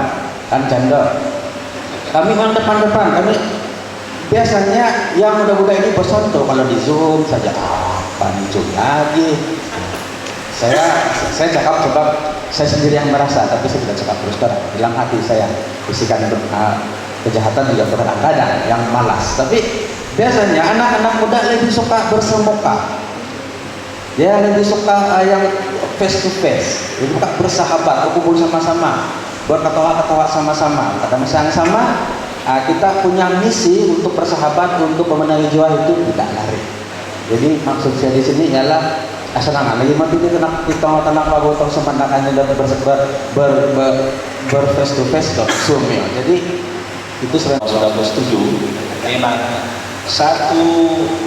kan canda. Kami yang depan-depan, kami biasanya yang muda-muda ini bosan tuh kalau di Zoom saja. Apa nih Zoom lagi? Saya cakap sebab saya sendiri yang merasa, tapi saya tidak cakap terus terang. Dalam hati saya bisikan kejahatan juga kadang-kadang yang malas. Tapi biasanya anak-anak muda lebih suka bersemuka. Dia lebih suka yang face to face, lebih suka bersahabat, berkumpul sama-sama, berketawa-ketawa sama-sama. Pada masa yang sama, kita punya misi untuk bersahabat, untuk memenangi jiwa itu tidak lari. Jadi maksud saya di sini ialah asangan lagi mati di tanah Prabowo tong sepandakannya dan ber face to face dong Zoom ya. Jadi itu sudah bersetuju. Memang satu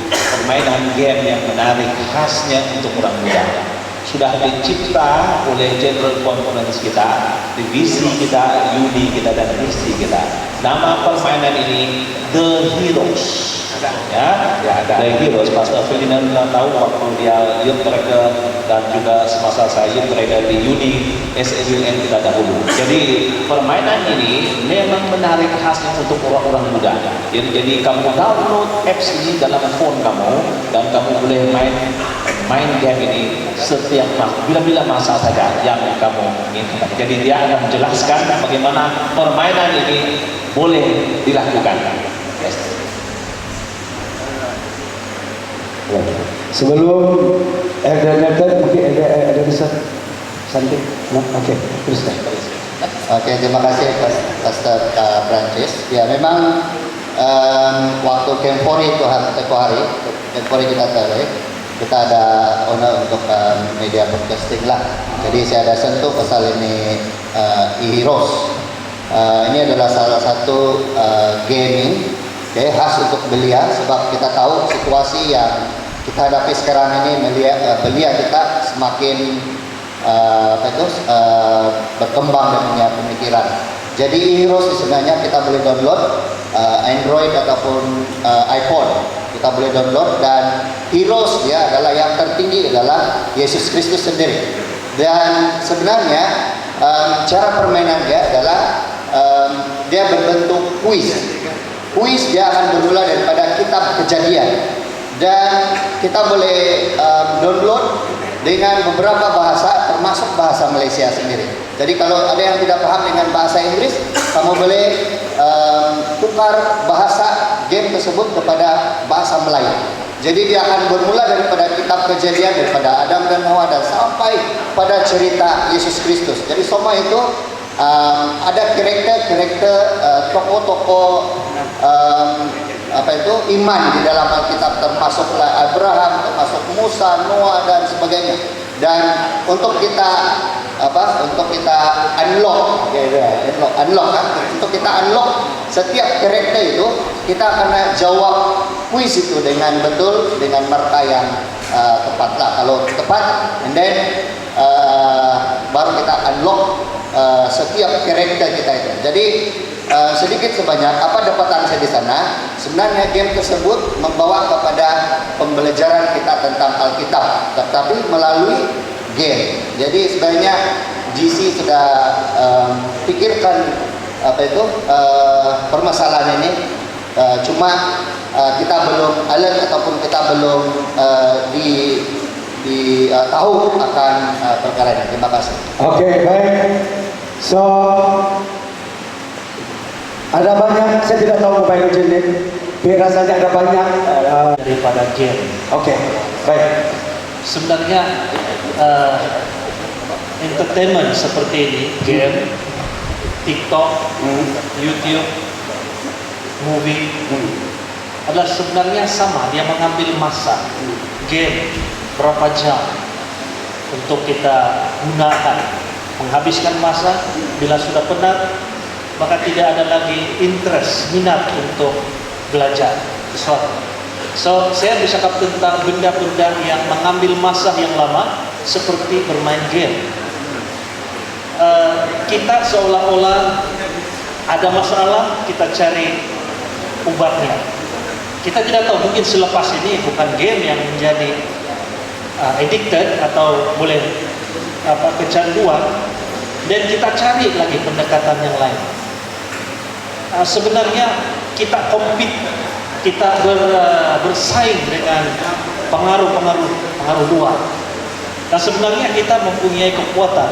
permainan game yang menarik khasnya untuk orang muda sudah dicipta oleh General Conference kita, divisi kita, Uni kita, dan misi kita. Nama permainan ini The Heroes. Ya, The Heroes. Pastor Ferdinand tahu waktu dia youth tracker dan juga semasa saya youth tracker di Uni SLUN kita dahulu. Jadi permainan ini memang menarik khasnya untuk orang-orang muda. Jadi kamu download apps ini dalam phone kamu dan kamu boleh main game ini setiap bila-bila masa saja yang kamu inginkan. Jadi dia akan menjelaskan bagaimana permainan ini boleh dilakukan. Yes. Sebelum Nelson mungkin ada bisa santai. Oke, teruskan. Oke, terima kasih Pastor Francis. Ya, memang waktu Kempori itu tempoh hari, Kempori kita ada owner untuk media broadcasting lah. Jadi saya ada sentuh pasal ini e-heroes. Ini adalah salah satu gaming khas untuk belia, sebab kita tahu situasi yang kita hadapi sekarang ini, belia kita semakin berkembang dan punya pemikiran. Jadi e-heroes sebenarnya kita boleh download Android ataupun iPhone, kita boleh download, dan heroes dia adalah yang tertinggi adalah Yesus Kristus sendiri. Dan sebenarnya cara permainan dia adalah dia berbentuk kuis. Kuis dia akan bermula daripada kitab Kejadian, dan kita boleh download dengan beberapa bahasa, termasuk bahasa Malaysia sendiri. Jadi kalau ada yang tidak paham dengan bahasa Inggris, kamu boleh tukar bahasa game tersebut kepada bahasa Melayu. Jadi dia akan bermula daripada kitab Kejadian, daripada Adam dan Hawa, dan sampai pada cerita Yesus Kristus. Jadi semua itu ada karakter-karakter tokoh-tokoh iman di dalam Alkitab, termasuklah Abraham, termasuk Musa, Noah dan sebagainya. Dan untuk kita unlock untuk kita unlock setiap karakter itu, kita akan jawab kuis itu dengan betul, dengan marka yang tepat lah. Kalau tepat, and then baru kita unlock setiap karakter kita itu. Jadi sedikit sebanyak apa dapatan saya di sana, sebenarnya game tersebut membawa kepada pembelajaran kita tentang Alkitab, tetapi melalui game. Jadi sebenarnya GC sudah pikirkan permasalahan ini, cuma kita belum alert ataupun kita belum tahu akan perkara ini. Terima kasih. Oke, baik. So ada banyak, saya tidak tahu Mobile Legends ini, tapi rasanya ada banyak daripada game. Oke, baik. Sebenarnya entertainment seperti ini, game, TikTok, YouTube, movie, adalah sebenarnya sama. Dia mengambil masa. Game berapa jam untuk kita gunakan, menghabiskan masa. Bila sudah penat, maka tidak ada lagi interest, minat untuk belajar sesuatu. So, saya bercakap tentang benda-benda yang mengambil masa yang lama, seperti bermain game. Kita seolah-olah ada masalah, kita cari obatnya. Kita tidak tahu, mungkin selepas ini bukan game yang menjadi addicted atau boleh kecanduan, dan kita cari lagi pendekatan yang lain. Sebenarnya kita compete, kita bersaing dengan pengaruh luar. Dan sebenarnya kita mempunyai kekuatan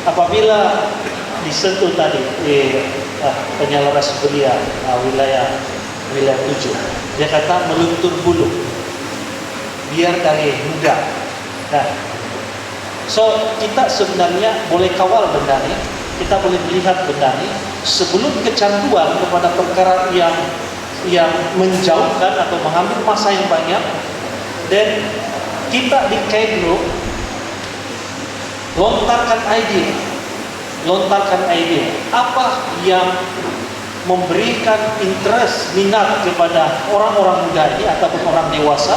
apabila disentuh tadi penyelaras belia wilayah 7. Dia kata meluntur bulu biar dari muda. Nah, so kita sebenarnya boleh kawal benda ini, kita boleh melihat benda ini sebelum kecanduan kepada perkara yang menjauhkan atau mengambil masa yang banyak. Dan kita di K-Group lontarkan ide apa yang memberikan interest, minat kepada orang-orang muda ini ataupun orang dewasa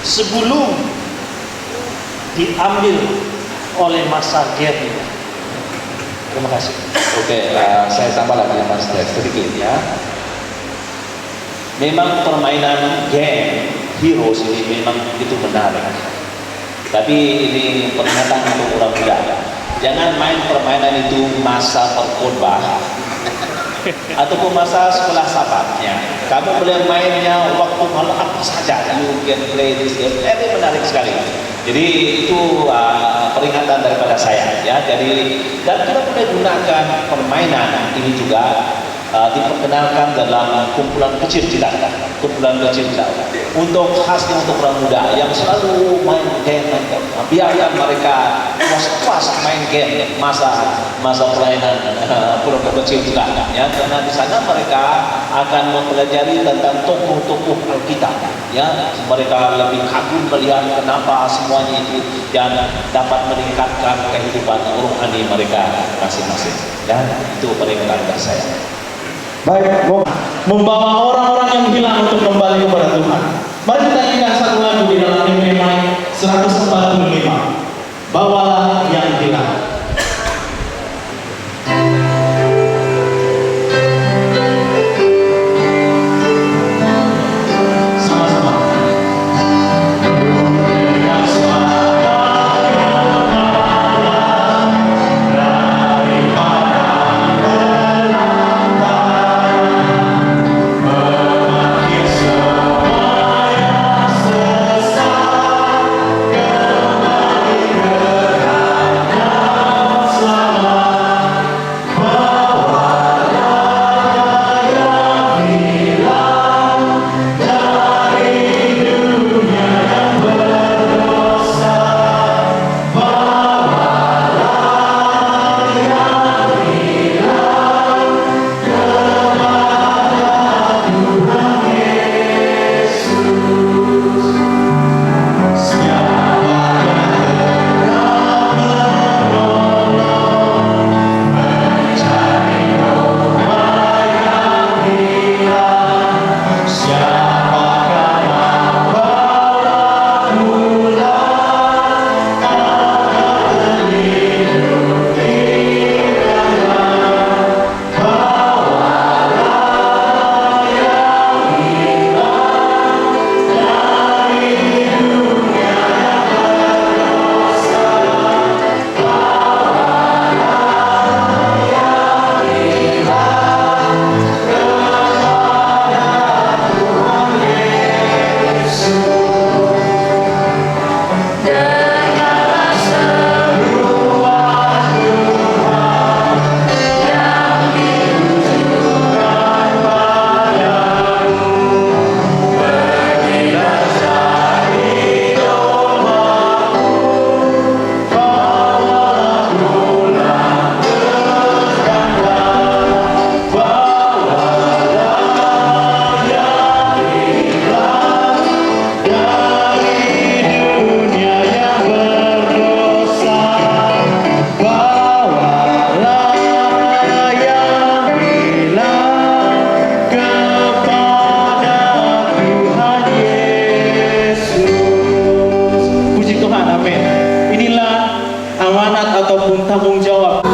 sebelum diambil oleh masa game ini. Terima kasih. Oke, saya tambah lagi Mas sedikit ya. Memang permainan game Heroes ini memang itu menarik. Tapi ini peringatan untuk orang muda. Jangan main permainan itu masa berkhotbah ataupun masa sekolah sahabatnya. Kamu boleh mainnya waktu malam apa saja. You can play this game. Ini menarik sekali. Jadi itu peringatan daripada saya ya. Jadi dan kita boleh gunakan permainan ini juga diperkenalkan dalam kumpulan kecil kita, untuk khasnya untuk orang muda yang selalu main game, biarkan mereka puas-puas main game masa pelayanan kelompok kecil kita, ya, karena di sana mereka akan mempelajari tentang tokoh-tokoh Alkitab, ya, mereka lebih kagum melihat kenapa semuanya itu dan dapat meningkatkan kehidupan rohani mereka masing-masing, dan itu perintah saya. Baik, membawa orang-orang yang hilang untuk kembali kepada Tuhan. Mari kita nyanyikan satu lagu di dalam Nehemia 145. Bawalah yang hilang. Tanggung jawab.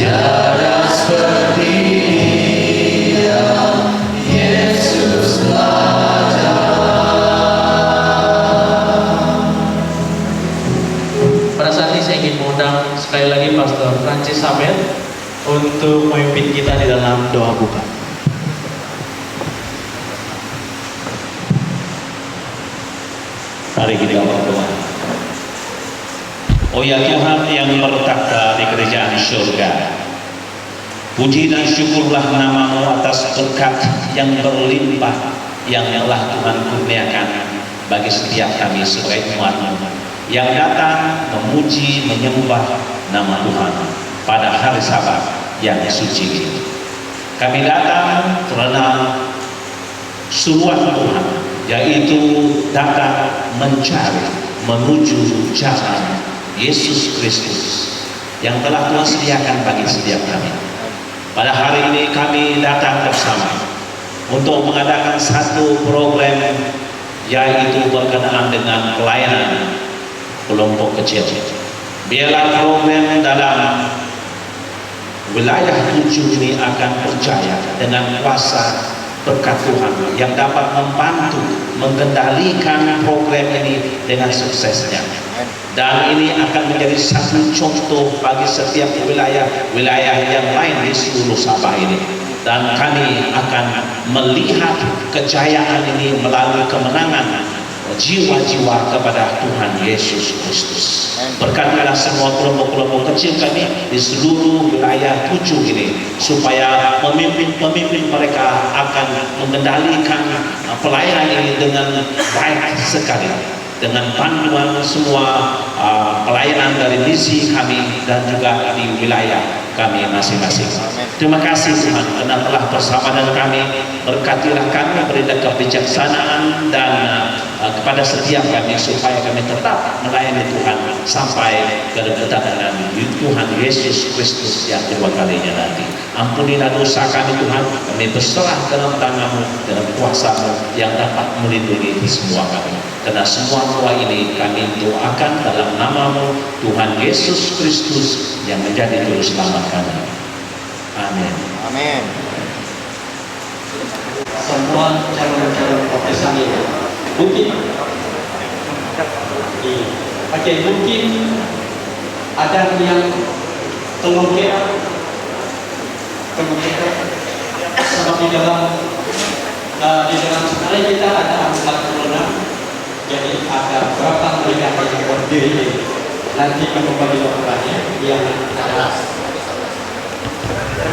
Tiada seperti Dia, Yesus Pada saat ini saya ingin mengundang sekali lagi Pastor Francis Samuel untuk memimpin kita di dalam doa buka. Mari kita berdoa. Oh ya Tuhan yang bertakhta di kerajaan surga, puji dan syukurlah namamu atas berkat yang berlimpah yang telah Tuhan kurniakan bagi setiap kami sebagai umat-Mu yang datang memuji menyembah nama Tuhan pada hari Sabat yang suci. Kami datang karena suruhan Tuhan, yaitu datang mencari menuju jalan Yesus Kristus yang telah Tuhan sediakan bagi setiap kami. Pada hari ini kami datang bersama untuk mengadakan satu program, yaitu berkenaan dengan pelayanan kelompok kecil. Biarlah program dalam wilayah 7 ini akan percaya dengan kuasa berkat Tuhan yang dapat membantu mengendalikan program ini dengan suksesnya. Dan ini akan menjadi satu contoh bagi setiap wilayah yang lain di seluruh Sabah ini. Dan kami akan melihat kejayaan ini melalui kemenangan jiwa-jiwa kepada Tuhan Yesus Kristus. Berkatilah semua kelompok-kelompok kecil kami di seluruh wilayah 7 ini, supaya pemimpin mereka akan mengendalikan pelayanan ini dengan baik sekali, dengan bantuan semua pelayanan dari misi kami dan juga di wilayah kami masing-masing. Terima kasih Tuhan karena telah bersama dengan kami. Berkatilah kami, berilah kebijaksanaan dan kepada setiap kami supaya kami tetap melayani Tuhan sampai kedatangan Tuhan Yesus Kristus yang kedua kalinya nanti. Ampunilah dosa kami Tuhan, kami berserah dalam tangan-Mu, dalam kuasa-Mu yang dapat melindungi semua kami. Karena semua doa ini kami doakan dalam nama-Mu Tuhan Yesus Kristus yang menjadi juru selamat kami. Amin. Amin. Semua calon-calon profesional ini mungkin mungkin ada yang kemungkinan sebab di dalam sebenarnya kita ada 46, jadi ada berapa mereka yang berdiri nanti kita bagi laporannya yang ada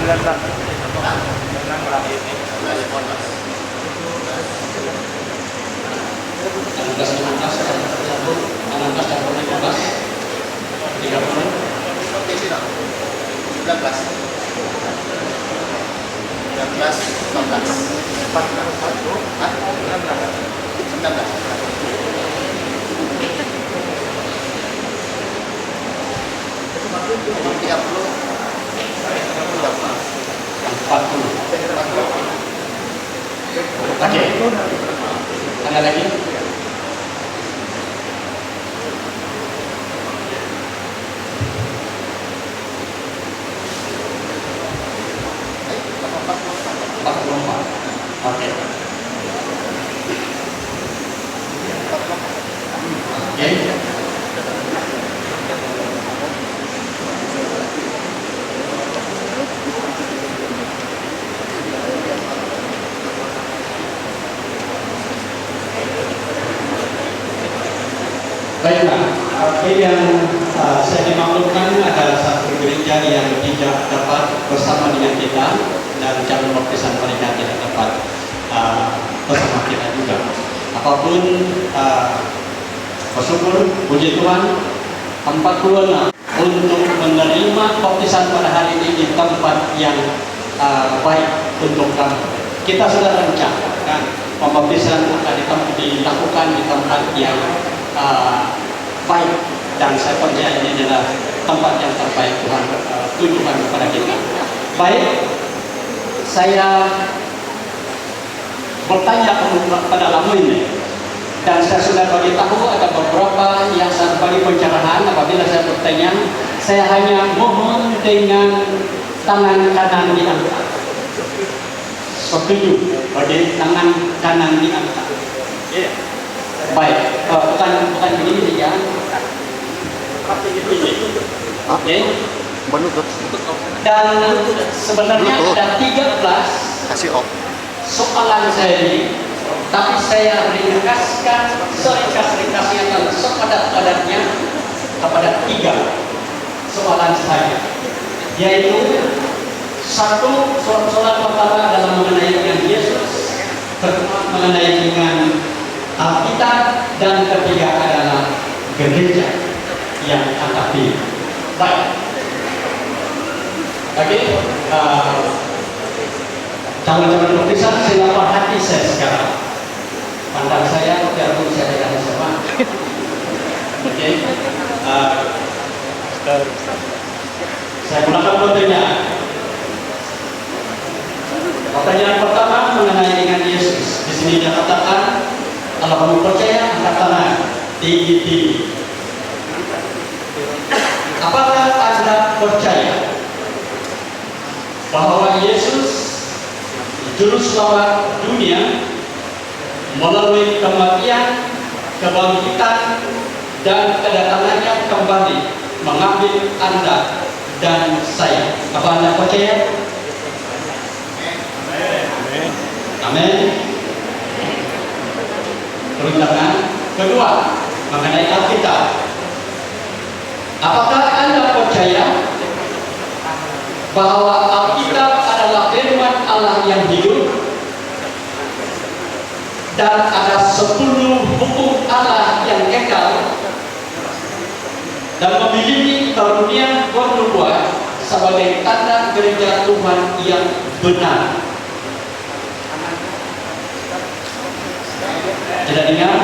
40. Oke. Ada lagi? Oke. Baiklah, ini yang saya dimaklumkan ada satu gereja yang tidak dapat bersama dengan kita dan calon baptisan mereka tidak dapat bersama kita juga. Apapun bersyukur, puji Tuhan, 46 untuk menerima baptisan pada hari ini di tempat yang baik untuk kami. Kita sudah rencanakan pembaptisan akan dilakukan di tempat yang baik, dan saya percaya ini adalah tempat yang terbaik Tuhan tunjukkan kepada kita. Baik, saya bertanya kepada lamu ini, dan saya sudah beritahu ada beberapa yang saya bagi pencerahan. Apabila saya bertanya, saya hanya mohon dengan tangan kanan diangkat. Setuju, bagi tangan kanan diangkat. Ya. Baik, bukan begini ya. Oke. Dan sebenarnya ada 13 soalan saya ini, tapi saya ringkaskan seringkas-ringkasnya dan sepadat-padatnya kepada 3 soalan saya, yaitu satu, soalan pertama adalah mengenai dengan Yesus, kedua mengenai dengan Alkitab, dan ketiga adalah gereja yang akan pilih. Baik. Oke, calon-calon baptisan, silakan hati saya sekarang. Pandang saya, biarpun saya tidak sama. Oke, saya gunakan fotonya. Pertanyaan pertama mengenai dengan Yesus. Di sini dia katakan, kalau kamu percaya, angkat tangan tinggi-tinggi. Apakah Anda percaya bahwa Yesus juru selamat dunia melalui kematian, kebangkitan, dan kedatangannya kembali mengambil Anda dan saya? Apa Anda percaya? Amin. Turun tangan. Kedua, mengenai Alkitab. Apakah Anda percaya bahwa Alkitab adalah firman Allah yang hidup dan ada 10 hukum Allah yang kekal dan memiliki karunia bernubuat sebagai tanda gereja Tuhan yang benar? Tidak dengar?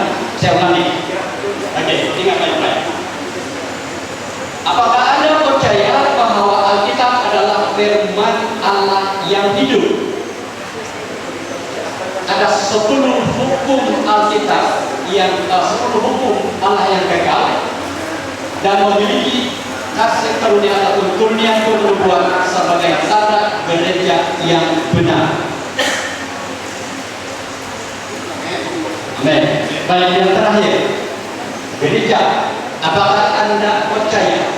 Saya ulangi. Oke, ingat baik-baik. Apakah Anda percaya bahwa Alkitab adalah firman Allah yang hidup? Ada 10 hukum Alkitab yang 10 hukum Allah yang kekal dan memiliki kasih karunia ataupun kurnia bernubuat sebagai tanda gereja yang benar. Amin. Baik, yang terakhir, gereja. Apakah Anda percaya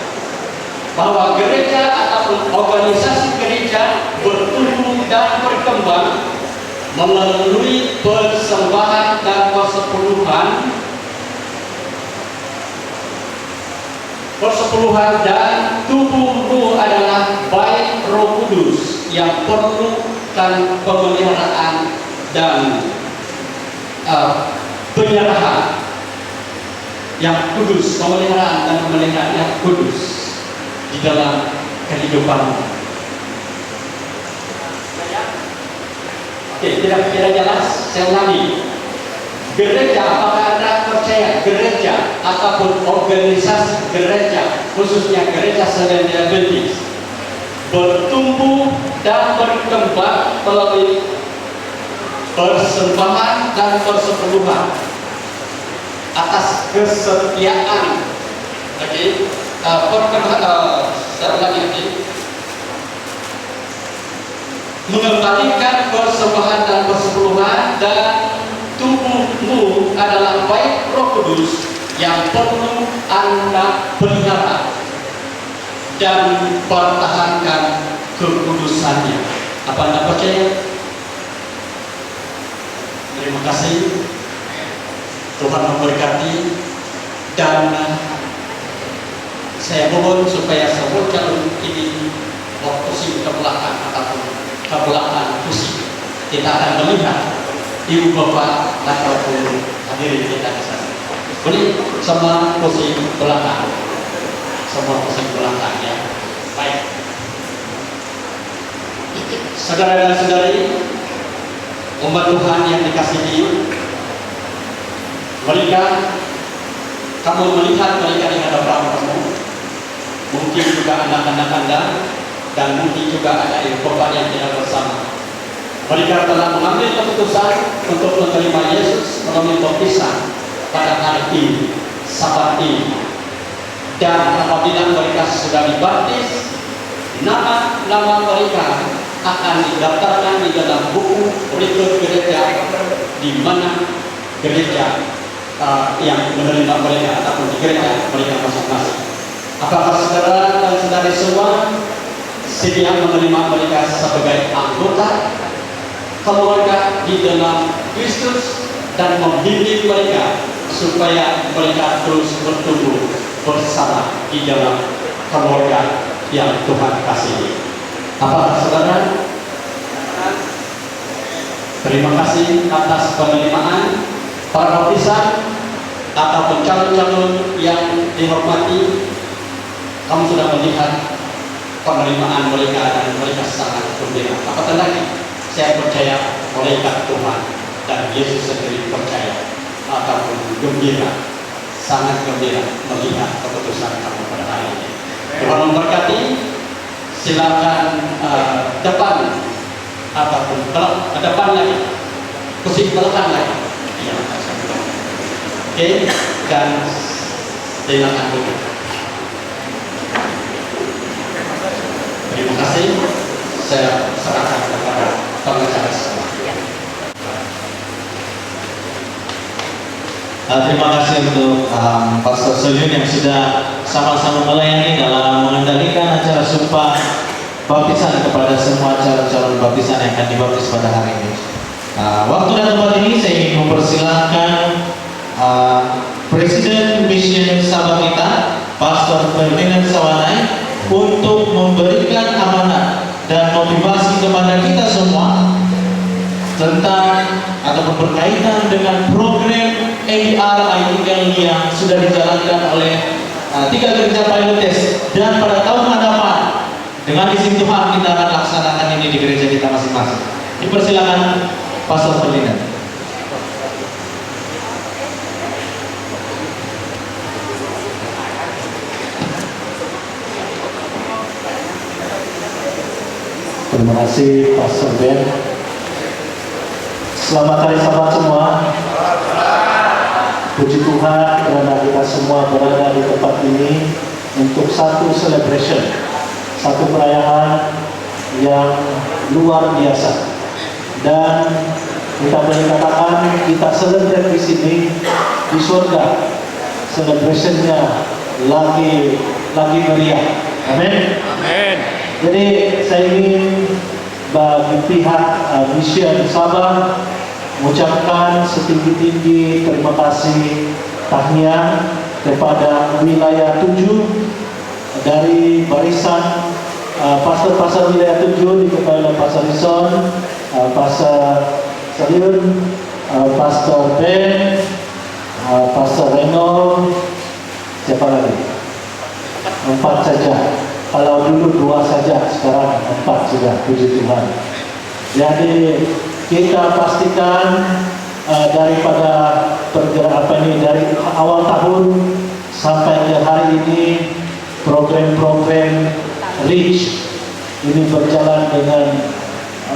bahwa gereja ataupun organisasi gereja bertumbuh dan berkembang melalui persembahan dan persepuluhan dan tubuhmu adalah baik Roh Kudus yang perlukan pemeliharaan dan penyerahan yang kudus, pemeliharaan dan pemeliharaan yang kudus di dalam kehidupanmu. Oke, tidak jelas, saya ulangi. Gereja, apakah Anda percaya gereja ataupun organisasi gereja, khususnya gereja Seventh-day Adventist, bertumbuh dan berkembang melalui persembahan dan persepuluhan atas kesetiaan? Oke, saya ulangi. Mengembalikan persembahan dan persepuluhan, dan tubuhmu adalah baik Roh Kudus yang perlu Anda pelihara dan pertahankan kekudusannya. Apa Anda percaya? Terima kasih. Tuhan memberkati, dan saya mohon supaya semua calon ini pusing ke belakang ataupun ke belakang pusing. Kita akan melihat ibu bapak ataupun hadirin kita di sana. Boleh semua pusing belakang, semua pusing belakang ya. Baik. Saudara dan saudari, umat Tuhan yang dikasihi, kamu melihat mereka di hadapan kamu, mungkin juga anak-anak Anda, dan mungkin juga ada ibu bapak yang tidak bersama. Mereka telah mengambil keputusan untuk menerima Yesus melalui baptisan pada hari ini, Sabat ini. Dan apabila mereka sudah dibaptis, nama nama mereka akan didaftarkan di dalam buku rekod gereja di mana gereja yang menerima mereka ataupun di gereja mereka masing-masing. Apakah saudara dan saudari semua sedia menerima mereka sebagai anggota keluarga di dalam Kristus dan membimbing mereka supaya mereka terus bertumbuh bersama di dalam keluarga yang Tuhan kasihi? Apakah saudara? Terima kasih atas penerimaan para baptisan atau calon-calon yang dihormati. Kamu sudah melihat penerimaan mereka dan mereka sangat gembira. Apatah lagi, saya percaya malaikat Tuhan dan Yesus sendiri percaya ataupun gembira, sangat gembira melihat keputusan kamu pada hari ini. Tuhan memberkati. Silakan depan ataupun depan lagi, kursi belakang lagi. Oke, dan silakan duduk. Terima kasih. Saya serahkan kepada pengacara semua. Terima kasih untuk Pastor Soyun yang sudah sama-sama melayani dalam mengendalikan acara sumpah baptisan kepada semua calon-calon baptisan yang akan dibaptis pada hari ini. Waktu dan tempat ini saya ingin mempersilahkan Presiden Mission Sabah kita, Pastor Ferdinand Sawanai, untuk memberikan amanat dan motivasi kepada kita semua tentang ataupun berkaitan dengan program ADR ITL yang sudah dijalankan oleh 3 gereja pilot test, dan pada tahun hadapan dengan izin Tuhan kita akan laksanakan ini di gereja kita masing-masing. Dipersilakan Pastor Ferdinand. Terima kasih Pastor Ben. Selamat hari Sabat semua. Puji Tuhan karena kita semua berada di tempat ini untuk satu celebration, satu perayaan yang luar biasa. Dan kita boleh katakan kita celebrate di sini di surga. Celebrationnya lagi meriah. Amin. Amin. Jadi saya ingin bagi pihak Mission Sabah mengucapkan setinggi-tinggi terima kasih tahniah kepada wilayah 7 dari barisan pastor-pastor wilayah 7 diketuai oleh Pastor Rison, Pastor Saliun, Pastor Ben, Pastor Reno, siapa lagi? 4 saja. Kalau dulu 2 saja, sekarang 4 sudah, puji Tuhan. Jadi kita pastikan daripada dari awal tahun sampai ke hari ini program-program Reach ini berjalan dengan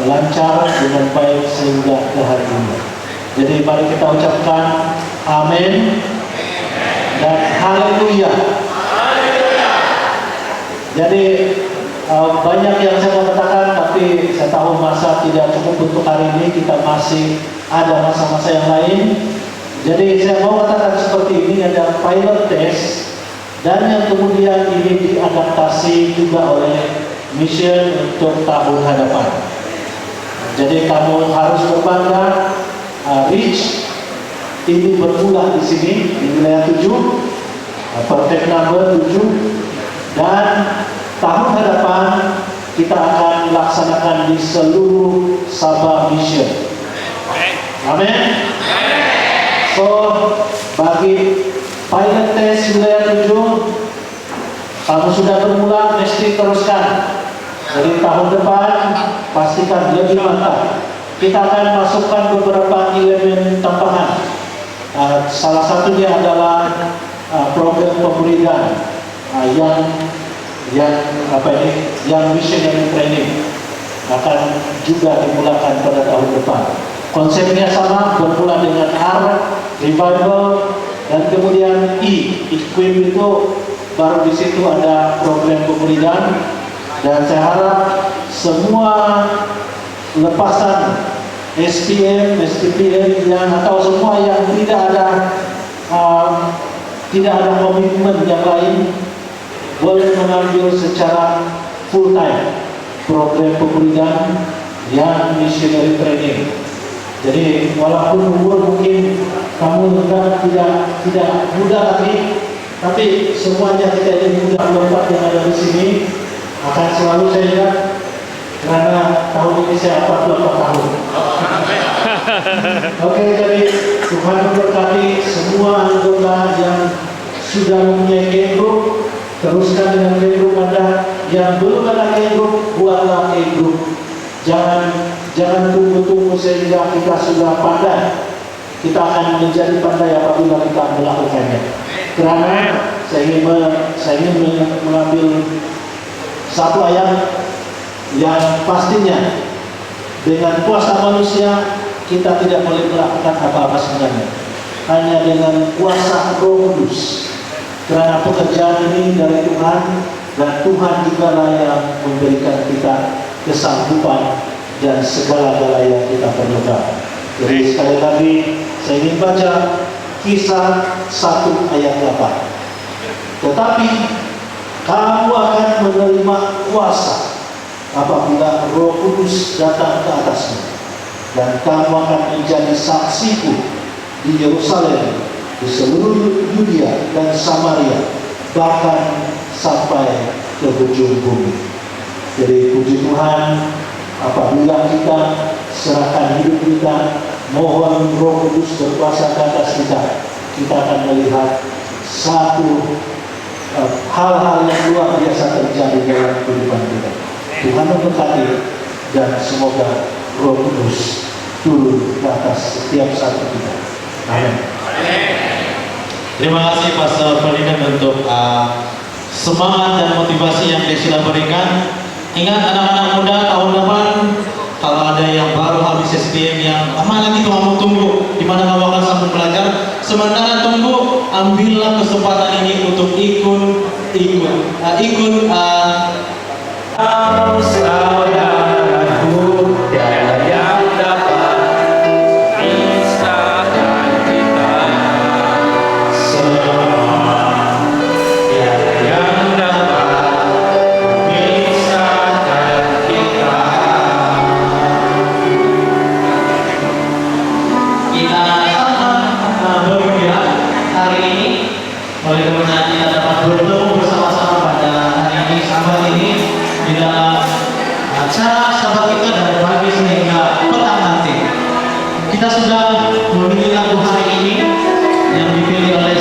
lancar, dengan baik sehingga ke hari ini. Jadi mari kita ucapkan amin dan haleluya. Jadi banyak yang saya mau katakan, tapi saya tahu masa tidak cukup untuk hari ini. Kita masih ada masa-masa yang lain. Jadi saya mau katakan seperti ini, ada pilot test dan yang kemudian ini diadaptasi juga oleh mission untuk tahun hadapan. Jadi kamu harus berbangga. Reach ini bermula di sini di wilayah 7, perfect number 7. Dan tahun hadapan kita akan laksanakan di seluruh Sabah Mission. Amin. So bagi pilot test wilayah 7, kamu sudah bermula, mesti teruskan. Jadi tahun depan pastikan lebih mantap. Kita akan masukkan beberapa elemen tambahan. Salah satunya adalah program pemuridan. Yang missionary training akan juga dimulakan pada tahun depan. Konsepnya sama, bermula dengan R, revival, dan kemudian equip itu baru di situ ada program pemuridan, Dan saya harap semua lepasan SPM, SPPM yang atau semua yang tidak ada komitmen yang lain boleh mengambil secara full time program pemberian yang missionary training. Jadi walaupun umur mungkin kamu tidak muda lagi, tapi semuanya kita ini muda lompat yang ada di sini akan selalu saya ingat karena tahun ini saya 44 tahun. Oke, jadi Tuhan memberkati semua anggota yang sudah mempunyai game group, teruskan dengan game group Anda. Yang belum ada game group, buatlah game group. Jangan tunggu-tunggu sehingga kita sudah pandai. Kita akan menjadi pandai apabila kita melakukannya. Karena saya ingin mengambil satu ayat yang pastinya dengan kuasa manusia kita tidak boleh melakukan apa-apa sebenarnya. Hanya dengan kuasa Roh Kudus. Karena pekerjaan ini dari Tuhan dan Tuhan juga lah yang memberikan kita kesanggupan dan segala-gala yang kita perlukan. Jadi sekali lagi saya ingin baca Kisah 1 ayat 8. Tetapi kamu akan menerima kuasa apabila Roh Kudus datang ke atasmu, dan kamu akan menjadi saksiku di Yerusalem, di seluruh Yudea dan Samaria, bahkan sampai ke ujung bumi. Jadi puji Tuhan, apabila kita serahkan hidup kita, mohon Roh Kudus berkuasa ke atas kita, kita akan melihat satu hal-hal yang luar biasa terjadi dalam kehidupan kita. Tuhan memberkati dan semoga Roh Kudus turun ke atas setiap satu kita. Amin. Terima kasih Pastor Ferdinand untuk semangat dan motivasi yang dia sudah berikan. Ingat anak-anak muda, tahun depan kalau ada yang baru habis SPM yang lama lagi kamu tunggu di mana kamu akan sambung belajar, sementara tunggu, ambillah kesempatan ini untuk ikut saudaraku, tiada yang dapat pisahkan kita. Semua tiada yang dapat pisahkan kita. kita bergembira hari ini oleh karena kita dapat bertemu bersama-sama pada hari ini, sahabat ini di dalam acara sahabat kita dari pagi sehingga petang nanti. Kita sudah memilih lagu hari ini yang dipilih oleh